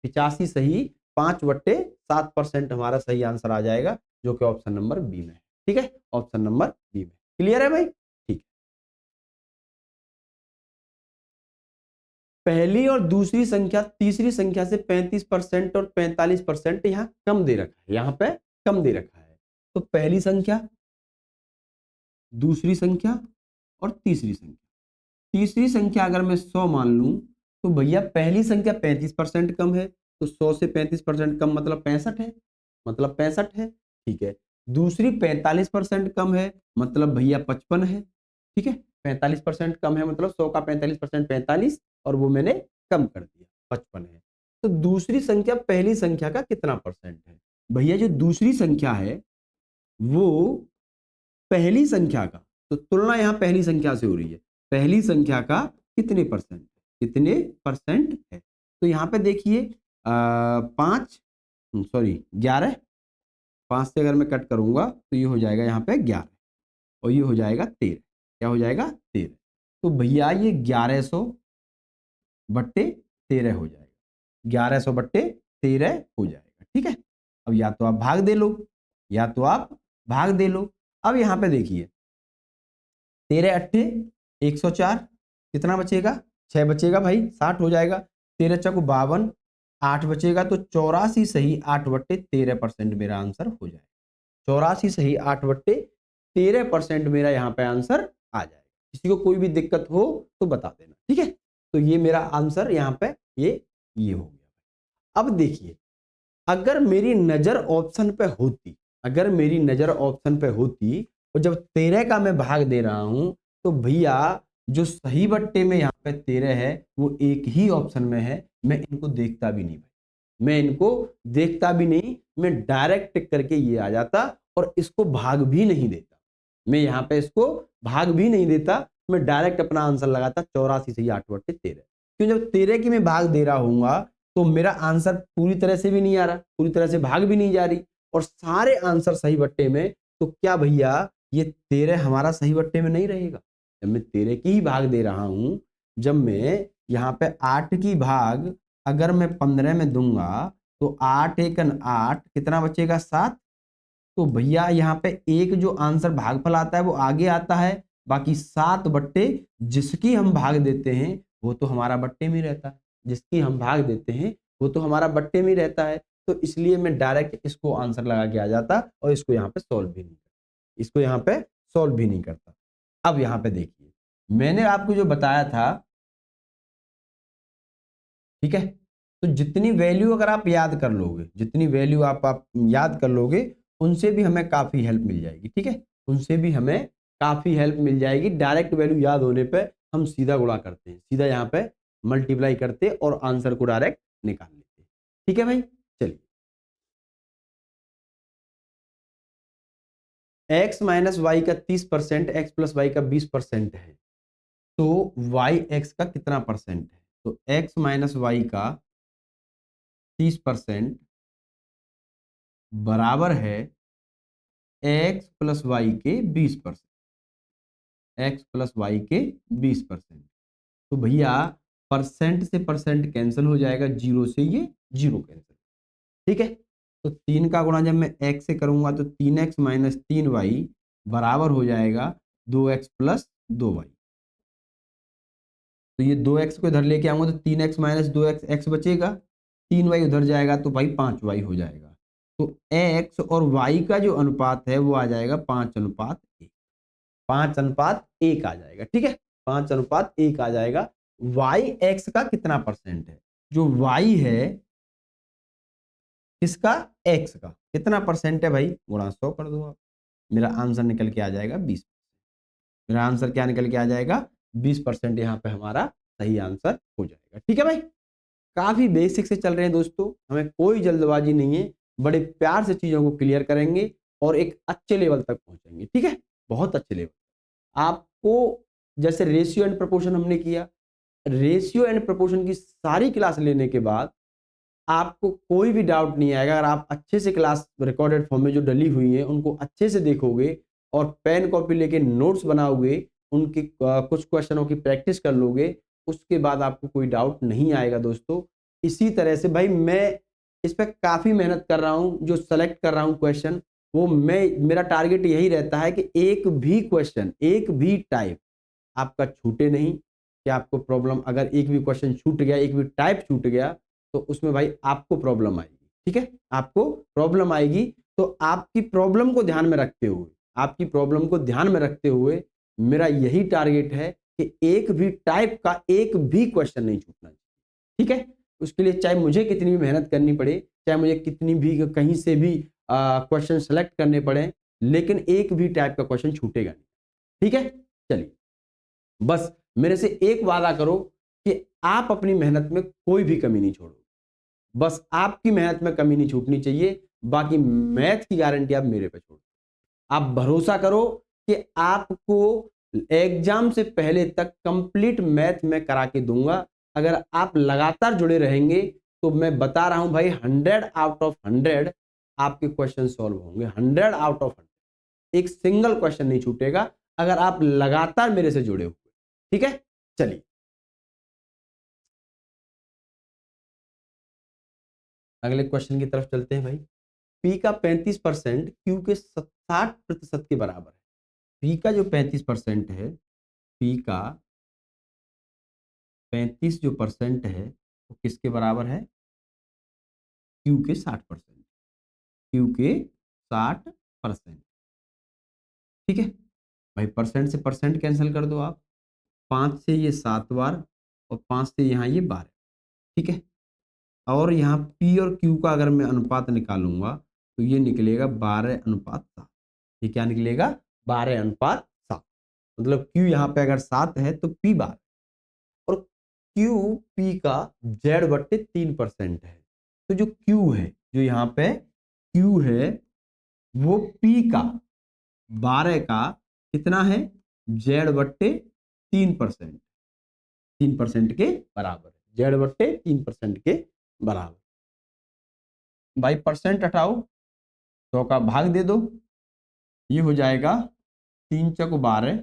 85 सही 5/7% हमारा सही आंसर आ जाएगा, जो कि ऑप्शन नंबर बी में है। ठीक है, ऑप्शन नंबर बी में क्लियर है भाई। ठीक, पहली और दूसरी संख्या तीसरी संख्या से 35% और 45% यहाँ कम दे रखा है, यहाँ पे कम दे रखा है। तो पहली संख्या, दूसरी संख्या और तीसरी संख्या, तीसरी संख्या अगर मैं 100 मान लूं, तो भैया पहली संख्या 35% कम है, तो 100 से 35% कम मतलब 65 है, मतलब 65 है। ठीक है, दूसरी 45% कम है, मतलब भैया 55 है। ठीक है, 45% कम है मतलब 100 का 45% 45, और वो मैंने कम कर दिया 55 है। तो दूसरी संख्या पहली संख्या का कितना परसेंट है। भैया जो दूसरी संख्या है वो पहली संख्या का, तो तुलना यहां पहली संख्या से हो रही है, पहली संख्या का कितने परसेंट, कितने परसेंट है। तो यहाँ पे देखिए 5 सॉरी 11, 5 से अगर मैं कट करूंगा तो ये हो जाएगा यहाँ पे 11, और ये हो जाएगा 13, क्या हो जाएगा 13। तो भैया ये 1100/13 हो जाएगा, 1100/13 हो जाएगा। ठीक है, अब या तो आप भाग दे लो, या तो आप भाग दे लो। अब यहाँ पे देखिए 13 अट्ठे 104, कितना बचेगा 6 बचेगा भाई, 60 हो जाएगा। 13 चौक 52, 8 बचेगा, तो 84 सही 8/13% मेरा आंसर हो जाएगा। 84 सही 8/13% मेरा यहाँ पे आंसर आ जाएगा। किसी को कोई भी दिक्कत हो तो बता देना। ठीक है, तो ये मेरा आंसर यहाँ पे ये हो गया। अब देखिए, अगर मेरी नजर ऑप्शन पे होती, अगर मेरी नजर ऑप्शन पे होती और जब 13 का मैं भाग दे रहा हूं, तो भैया जो सही बट्टे में यहाँ पे 13 है वो एक ही ऑप्शन में है, मैं इनको देखता भी नहीं भाई, मैं इनको देखता भी नहीं, मैं डायरेक्ट टिक करके ये आ जाता और इसको भाग भी नहीं देता, मैं यहाँ पे इसको भाग भी नहीं देता, मैं डायरेक्ट अपना आंसर लगाता 84 से 8/13। क्यों, जब 13 की मैं भाग दे रहा हूँ तो मेरा आंसर पूरी तरह से भी नहीं आ रहा, पूरी तरह से भाग भी नहीं जा रही, और सारे आंसर सही बट्टे में, तो क्या भैया ये 13 हमारा सही बट्टे में नहीं रहेगा। जब मैं 13 की ही भाग दे रहा हूं, जब मैं यहाँ पे 8 की भाग अगर मैं 15 में दूंगा तो 8 एकन 8, कितना बचेगा 7। तो भैया यहाँ पे एक जो आंसर भागफल आता है वो आगे आता है, बाकी 7 बट्टे जिसकी हम भाग देते हैं वो तो हमारा बट्टे में रहता है, जिसकी हम भाग देते हैं वो तो हमारा बट्टे में रहता है। तो इसलिए मैं डायरेक्ट इसको आंसर लगा के आ जाता और इसको यहाँ पे सॉल्व भी नहीं करता, इसको यहाँ पे सॉल्व भी नहीं करता। अब यहाँ पे देखिए मैंने आपको जो बताया था, ठीक है, तो जितनी वैल्यू अगर आप याद कर लोगे, जितनी वैल्यू आप याद कर लोगे उनसे भी हमें काफी हेल्प मिल जाएगी, ठीक है, उनसे भी हमें काफी हेल्प मिल जाएगी। डायरेक्ट वैल्यू याद होने पे हम सीधा गुणा करते हैं, सीधा यहाँ पे मल्टीप्लाई करते और आंसर को डायरेक्ट निकाल लेते हैं, ठीक है भाई। चलिए x माइनस वाई का 30%, x प्लस वाई का 20% है, तो y x का कितना परसेंट है? तो x माइनस वाई का 30% बराबर है x प्लस वाई के 20%, x प्लस वाई के 20%। तो भैया परसेंट से परसेंट कैंसिल हो जाएगा, जीरो से ये जीरो कैंसिल, ठीक है। तो 3 का गुणा जब मैं x से करूंगा तो 3x माइनस 3y बराबर हो जाएगा 2x प्लस 2y। तो ये 2x को इधर लेके आऊंगा तो 3x माइनस 2x x बचेगा, 3y उधर जाएगा तो भाई 5y हो जाएगा। तो x और y का जो अनुपात है वो आ जाएगा 5:1, 5:1 आ जाएगा, ठीक है, 5:1 आ जाएगा। y x का कितना परसेंट है? जो y है किसका? x का कितना परसेंट है भाई? गुणा 100 कर दो आप, मेरा आंसर निकल के आ जाएगा 20। मेरा आंसर क्या निकल के आ जाएगा? 20% यहाँ पे हमारा सही आंसर हो जाएगा, ठीक है भाई। काफी बेसिक से चल रहे हैं दोस्तों, हमें कोई जल्दबाजी नहीं है, बड़े प्यार से चीजों को क्लियर करेंगे और एक अच्छे लेवल तक पहुंचेंगे, ठीक है, बहुत अच्छे लेवल। आपको जैसे रेशियो एंड प्रोपोर्शन हमने किया, रेशियो एंड प्रोपोर्शन की सारी क्लास लेने के बाद आपको कोई भी डाउट नहीं आएगा। अगर आप अच्छे से क्लास रिकॉर्डेड फॉर्म में जो डली हुई है उनको अच्छे से देखोगे और पेन कॉपी लेके नोट्स बनाओगे, उनकी कुछ क्वेश्चनों की प्रैक्टिस कर लोगे, उसके बाद आपको कोई डाउट नहीं आएगा दोस्तों। इसी तरह से भाई मैं इस पर काफी मेहनत कर रहा हूं, जो सेलेक्ट कर रहा हूं क्वेश्चन, वो मेरा टारगेट यही रहता है कि एक भी क्वेश्चन, एक भी टाइप आपका छूटे नहीं। कि आपको प्रॉब्लम, अगर एक भी क्वेश्चन छूट गया, एक भी टाइप छूट गया तो उसमें भाई आपको प्रॉब्लम आएगी, ठीक है, आपको प्रॉब्लम आएगी। तो आपकी प्रॉब्लम को ध्यान में रखते हुए, आपकी प्रॉब्लम को ध्यान में रखते हुए मेरा यही टारगेट है कि एक भी टाइप का एक भी क्वेश्चन नहीं छूटना चाहिए, ठीक है। उसके लिए चाहे मुझे कितनी भी मेहनत करनी पड़े, चाहे मुझे कितनी भी कहीं से भी क्वेश्चन सेलेक्ट करने पड़े, लेकिन एक भी टाइप का क्वेश्चन छूटेगा नहीं, ठीक है। चलिए बस मेरे से एक वादा करो कि आप अपनी मेहनत में कोई भी कमी नहीं छोड़ो, बस आपकी मेहनत में कमी नहीं छूटनी चाहिए, बाकी मैथ की गारंटी आप मेरे पे छोड़। आप भरोसा करो कि आपको एग्जाम से पहले तक कंप्लीट मैथ में करा के दूंगा। अगर आप लगातार जुड़े रहेंगे तो मैं बता रहा हूं भाई 100 आउट ऑफ 100 आपके क्वेश्चन सॉल्व होंगे, 100 आउट ऑफ 100, एक सिंगल क्वेश्चन नहीं छूटेगा अगर आप लगातार मेरे से जुड़े हुए, ठीक है। चलिए अगले क्वेश्चन की तरफ चलते हैं भाई। पी का 35% क्यू के 60% के बराबर है। पी का जो 35% है, पी का 35 जो परसेंट है वो किसके बराबर है? क्यू के 60%, क्यू के 60%, ठीक है भाई। परसेंट से परसेंट कैंसिल कर दो आप, 5 से ये 7 बार और 5 से यहाँ ये 12, ठीक है। और यहाँ पी और क्यू का अगर मैं अनुपात निकालूंगा तो ये निकलेगा 12:7। ये क्या निकलेगा? 12:7। मतलब क्यू यहाँ पे अगर 7 है तो पी 12, और क्यू पी का Z/3% है। तो जो क्यू है, जो यहाँ पे क्यू है वो पी का 12 का कितना है? Z/3%, 3% के बराबर है, Z/3% के बराबर। भाई परसेंट हटाओ, 100 का भाग दे दो, ये हो जाएगा 3 × 12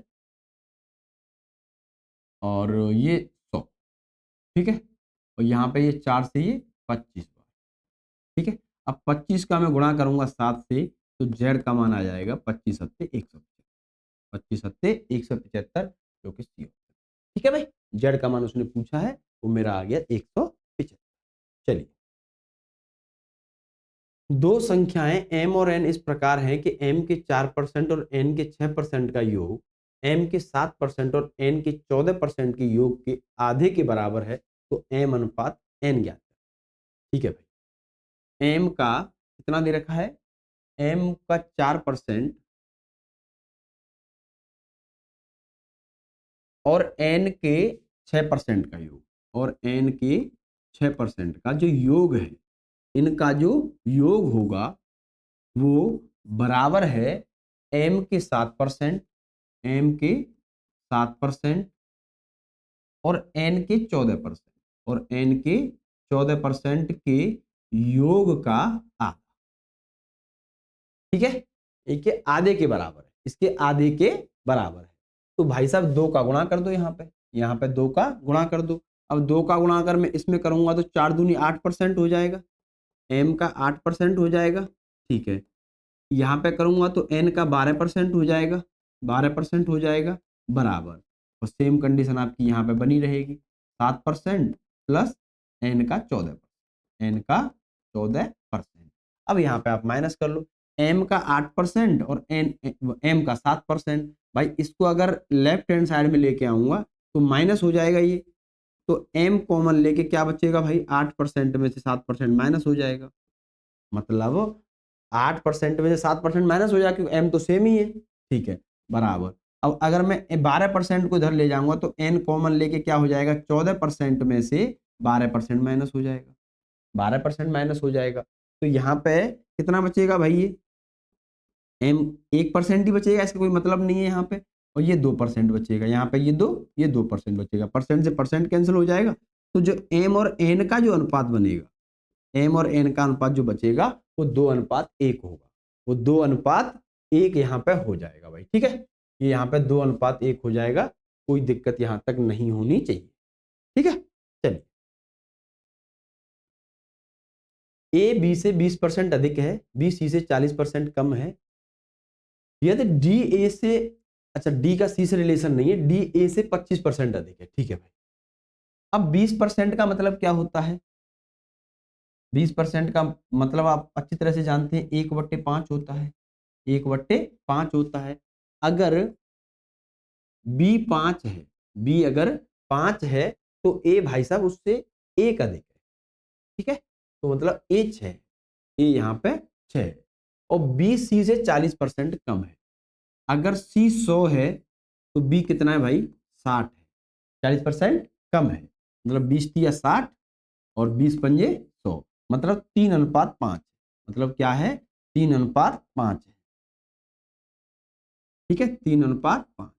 और ये ठीक है, और यहाँ पे ये 4 से ये 25 बार। ठीक है, अब 25 का मैं गुणा करूंगा 7 से, तो जेड का मान आ जाएगा 25 सत्ते 175, 25 सत्ते 175 जो कि सी। ठीक है भाई, जेड का मान उसने पूछा है, वो मेरा आ गया 175। चलिए, दो संख्याएं m और n इस प्रकार हैं कि m के 4% और n के 6% का योग m के 7% और n के 14% के योग के आधे के बराबर है, तो m अनुपात n ज्ञात है। ठीक है भाई, m का कितना दे रखा है, m का 4% और n के 6% का योग, और n के 6% का जो योग है, इनका जो योग होगा वो बराबर है m के 7%, m के 7% और n के 14%, और n के 14% के योग का आधा। ठीक है, इसके आधे के बराबर है, इसके आधे के बराबर है। तो भाई साहब 2 का गुणा कर दो, यहाँ पे 2 का गुणा कर दो। अब 2 का गुणा अगर मैं इसमें करूंगा तो 4 दूनी 8% हो जाएगा, m का 8% हो जाएगा। ठीक है, यहाँ पे करूंगा तो n का 12% हो जाएगा, 12% हो जाएगा बराबर, और सेम कंडीशन आपकी यहाँ पे बनी रहेगी, 7% प्लस n का 14%, n का 14%। अब यहाँ पे आप माइनस कर लो, m का 8% और m का 7%। भाई इसको अगर लेफ्ट हैंड साइड में लेके आऊंगा तो माइनस हो जाएगा ये, तो m कॉमन लेके क्या बचेगा भाई, 8% में से 7% माइनस हो जाएगा, मतलब 8% में से 7% माइनस हो जाएगा क्योंकि m तो सेम ही है। ठीक है, बराबर। अब अगर मैं 12% को इधर ले जाऊंगा तो n कॉमन लेके क्या हो जाएगा, 14% में से 12% माइनस हो जाएगा, 12% माइनस हो जाएगा। तो यहाँ पे कितना बचेगा भाई, ये m 1% ही बचेगा, इसका कोई मतलब नहीं है यहाँ पे, और ये 2% बचेगा, यहाँ पे ये 2% बचेगा, परसेंट से परसेंट कैंसिल हो जाएगा। तो जो m और n का जो अनुपात बनेगा, m और n का अनुपात जो बचेगा वो 2:1 होगा, वो 2:1 यहाँ पे हो जाएगा भाई। ठीक है, ये यहाँ पे 2:1 हो जाएगा, कोई दिक्कत यहाँ तक नहीं होनी चाहिए। ठीक है, चलिए, a b से 20% अधिक है, b c से 40% कम है, यदि डी ए से, अच्छा डी का सी से रिलेशन नहीं है, डी ए से 25% अधिक है। ठीक है भाई, अब 20% का मतलब क्या होता है, 20% का मतलब आप अच्छी तरह से जानते हैं, 1/5 होता है, 1/5 होता है। अगर b 5 है, b अगर 5 है तो a भाई साहब उससे 1 अधिक है। ठीक है, तो मतलब a 6 है, a यहाँ पे 6 है, और b c से 40% कम है। अगर c 100 है तो b कितना है भाई, 60 है, 40% कम है, मतलब 20×3 = 60 और 20×5 = 100, मतलब 3:5, मतलब क्या है, 3:5 है। ठीक है, 3:5।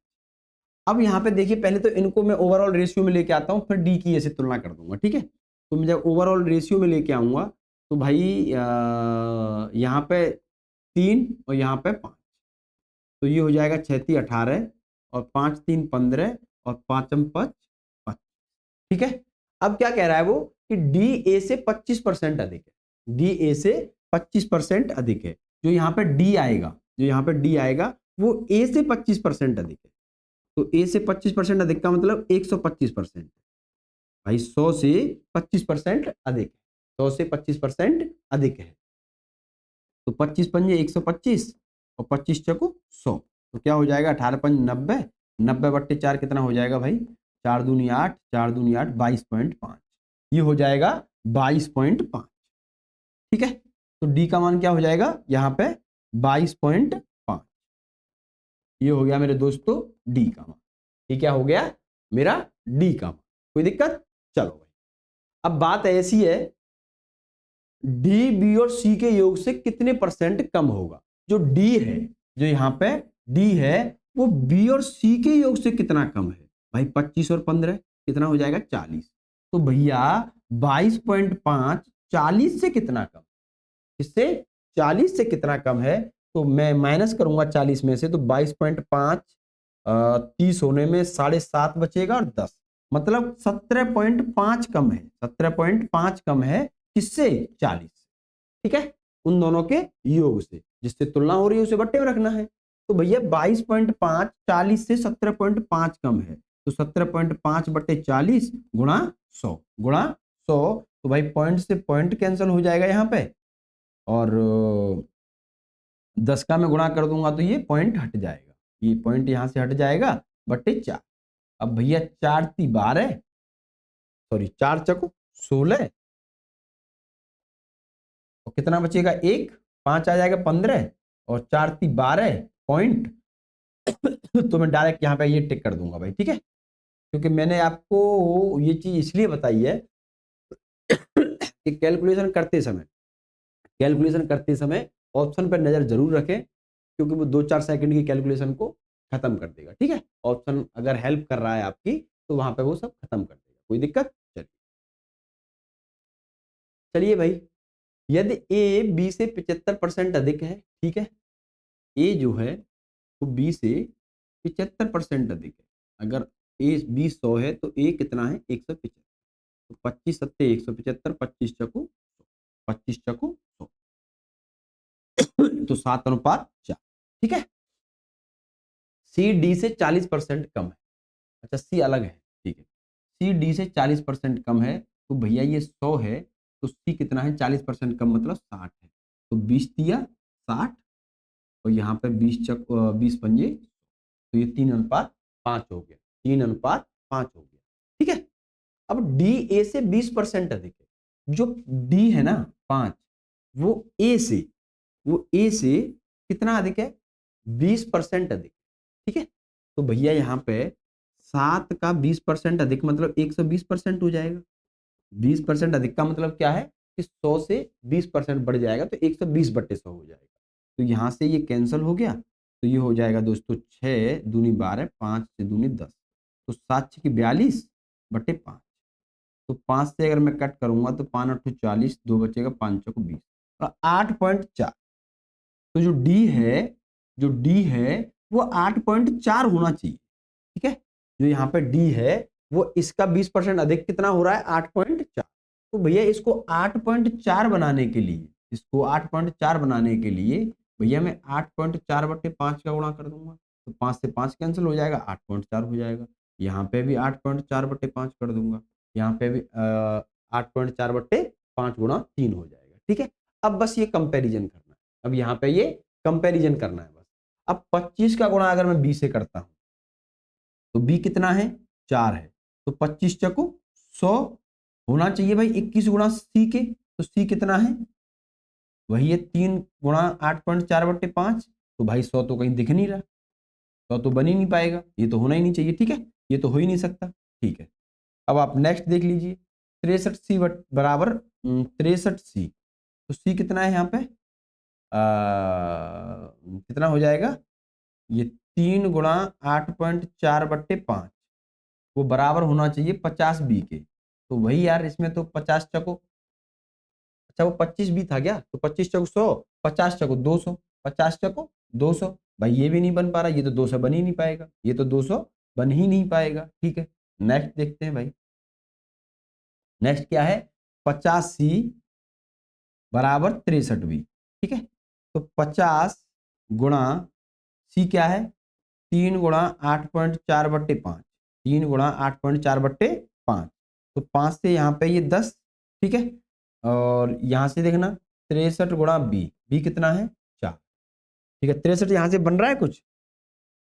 अब यहाँ पे देखिए, पहले तो इनको मैं ओवरऑल रेशियो में लेके आता हूँ, फिर डी की ऐसे तुलना कर दूंगा। ठीक है, तो मैं जब ओवरऑल रेशियो में लेके आऊंगा तो भाई यहाँ पे 3 और यहाँ पे 5, तो ये हो जाएगा 6×3 = 18 और 5×3 = 15 और 5×5 = 25। ठीक है, अब क्या कह रहा है वो कि डी ए से 25% अधिक है, डी ए से 25% अधिक है, जो यहाँ पे डी आएगा, जो यहाँ पे डी आएगा वो ए से 25% अधिक है। तो ए से 25% अधिक का मतलब 125%, भाई 100 से 25% अधिक है, 100 से 25% अधिक है, तो 25×5 = 125 और 25×4 = 100, तो क्या हो जाएगा, 18×5 = 90, 90/4 कितना हो जाएगा भाई, 4×2 = 8, 4×2 = 8, 22.5, ये हो जाएगा 22.5। ठीक है, तो डी का मान क्या हो जाएगा यहाँ पे, 22.5, ये हो गया मेरे दोस्तों डी का मान, ये क्या हो गया मेरा डी का मान। कोई दिक्कत, चलो भाई, अब बात ऐसी है, डी बी और सी के योग से कितने परसेंट कम होगा, जो डी है, जो यहाँ पे डी है वो बी और सी के योग से कितना कम है भाई, 25 और 15 कितना हो जाएगा, 40, तो भैया 22.5 40 से कितना कम, इससे 40 से कितना कम है, तो मैं माइनस करूंगा 40 में से, तो 22.5 30 होने में 7.5 बचेगा और 10, मतलब 17.5 कम है, 17.5 कम है किससे? 40, ठीक है, उन दोनों के योग से, जिससे तुलना हो रही है उसे बट्टे में रखना है। तो भैया 22.5 40 से 17.5 कम है, तो 17.5 बट्टे 40 गुणा 100 गुणा 100, तो भाई पॉइंट से पॉइंट कैंसिल हो जाएगा यहाँ पे, और 10 का मैं गुणा कर दूंगा तो ये पॉइंट हट जाएगा, ये पॉइंट यहां से हट जाएगा, बट्टे 4। अब भैया 4 × 12, सॉरी 4 × 16, और कितना बचेगा? 1, 5 आ जाएगा 15, और 4 × 12 पॉइंट। तो मैं डायरेक्ट यहाँ पे ये टिक कर दूंगा भाई, ठीक है, क्योंकि मैंने आपको ये चीज इसलिए बताई है कि कैलकुलेशन करते समय ऑप्शन पर नजर जरूर रखें, क्योंकि वो 2-4 सेकंड की कैलकुलेशन को खत्म कर देगा, ठीक है। ऑप्शन अगर हेल्प कर रहा है आपकी तो वहां पे वो सब खत्म कर देगा, कोई दिक्कत? चलिए भाई, यदि ए बी से 75% अधिक है, ठीक है, ए जो है वो बी से 75% अधिक है, अगर ए बी 100 है तो ए कितना है? 175, तो 25 सत्ते 175, 25 चकू 25 चकू 100, तो 7:4, ठीक है। सी डी से 40% कम है, अच्छा सी अलग है, ठीक है, सी डी से 40% कम है, तो भैया ये 100 है, तो सी कितना है? 40% कम मतलब 60 है, तो 20 दिया 60, और यहाँ पे 20 पंजे, तो ये 3:5 हो गया, 3:5 हो गया, ठीक है। अब डी ए से 20% अधिक है, जो डी है ना 5, वो ए से कितना अधिक है? 20% अधिक, ठीक है। तो भैया यहाँ पे 7 का 20% अधिक मतलब 120% हो जाएगा। 20% अधिक का मतलब क्या है कि 100 से 20% बढ़ जाएगा, तो 120/100 हो जाएगा, तो यहां से ये कैंसिल हो गया, तो ये हो जाएगा दोस्तों 6 दूनी 12, 5 से दूनी 10, तो 7 6 की 42/5, तो 5 से अगर मैं कट करूंगा तो 5 8 40, 2 बचेगा, 5 चौको 20, और 8.4, तो जो डी है वो 8.4 होना चाहिए, ठीक है। जो यहाँ पे डी है वो इसका 20% अधिक कितना हो रहा है? 8.4, तो भैया इसको 8.4 बनाने के लिए, भैया मैं 8.4/5 का गुणा कर दूंगा, तो 5 से 5 कैंसिल हो जाएगा, 8.4 हो जाएगा। यहाँ पे भी 8.4/5 कर दूंगा, यहाँ पे भी 8.4/5 गुणा 3 हो जाएगा, ठीक है। अब बस ये कंपेरिजन करना है, अब यहाँ पे ये कंपेरिजन करना है बस। अब 25 का गुणा अगर मैं बी से करता हूं तो बी कितना है? 4 है, तो 25 चको 100 होना चाहिए भाई 21 गुणा सी के, तो सी कितना है? वही है 3 गुणा 8.4/5, तो भाई 100 तो कहीं दिख नहीं रहा, 100 तो बन ही नहीं पाएगा, ये तो होना ही नहीं चाहिए, ठीक है, ये तो हो ही नहीं सकता, ठीक है। अब आप नेक्स्ट देख लीजिए, 63C बराबर 63C, तो सी कितना है यहाँ पे? कितना हो जाएगा? ये 3 गुणा 8.4/5, वो बराबर होना चाहिए 50 बी के, तो वही यार इसमें तो 50 चको, अच्छा वो 25 बी था क्या? तो 25 चको 100, 50 चको 200, 50 चको 200, भाई ये भी नहीं बन पा रहा, ये तो 200 बन ही नहीं पाएगा, ये तो 200 बन ही नहीं पाएगा, ठीक है। नेक्स्ट देखते हैं भाई, नेक्स्ट क्या है? 50C बराबर 63B, ठीक है, तो 50 गुणा सी क्या है? 3 गुणा 8.4/5, 3 गुणा 8.4/5, तो 5 से यहाँ पे ये 10, ठीक है, और यहाँ से देखना 63 गुणा बी कितना है? 4, ठीक है, 63 यहाँ से बन रहा है कुछ,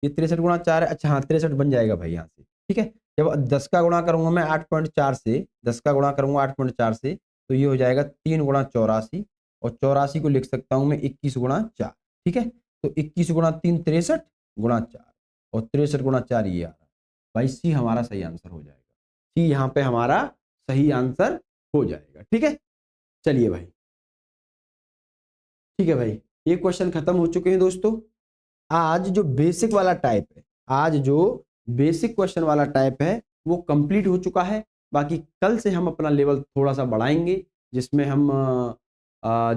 ये 63 गुणा 4 है, अच्छा हाँ 63 बन जाएगा भाई यहाँ से, ठीक है। जब 10 का गुणा करूंगा मैं 8.4 से, 10 का गुणा करूंगा 8.4 से, तो ये हो जाएगा 3 गुणा 84, और 84 को लिख सकता हूं मैं 21 गुणा 4, ठीक है, तो 21 गुणा 3 63 गुणा 4, और 63 गुणा 4 ये आ रहा है भाई, सी हमारा सही आंसर हो जाएगा, सी यहाँ पे हमारा सही आंसर हो जाएगा, ठीक है। चलिए भाई, ठीक है भाई, ये क्वेश्चन खत्म हो चुके हैं दोस्तों। आज जो बेसिक वाला टाइप है, आज जो बेसिक क्वेश्चन वाला टाइप है वो कंप्लीट हो चुका है। बाकी कल से हम अपना लेवल थोड़ा सा बढ़ाएंगे, जिसमें हम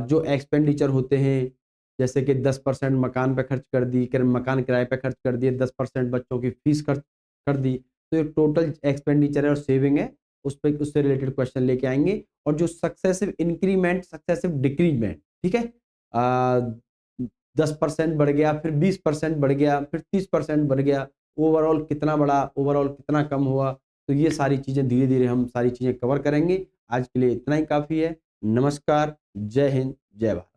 जो एक्सपेंडिचर होते हैं, जैसे कि 10% मकान पे खर्च कर दी, मकान किराए पे खर्च कर दिए, 10% बच्चों की फीस खर्च कर दी, तो ये टोटल एक्सपेंडिचर है और सेविंग है, उस पर उससे रिलेटेड क्वेश्चन लेके आएंगे। और जो सक्सेसिव इंक्रीमेंट, सक्सेसिव डिक्रीमेंट, ठीक है, 10% बढ़ गया, फिर 20% बढ़ गया, फिर 30% बढ़ गया, ओवरऑल कितना बढ़ा, ओवरऑल कितना कम हुआ, तो ये सारी चीजें धीरे धीरे हम सारी चीजें कवर करेंगे। आज के लिए इतना ही काफी है। नमस्कार, जय हिंद, जय भारत।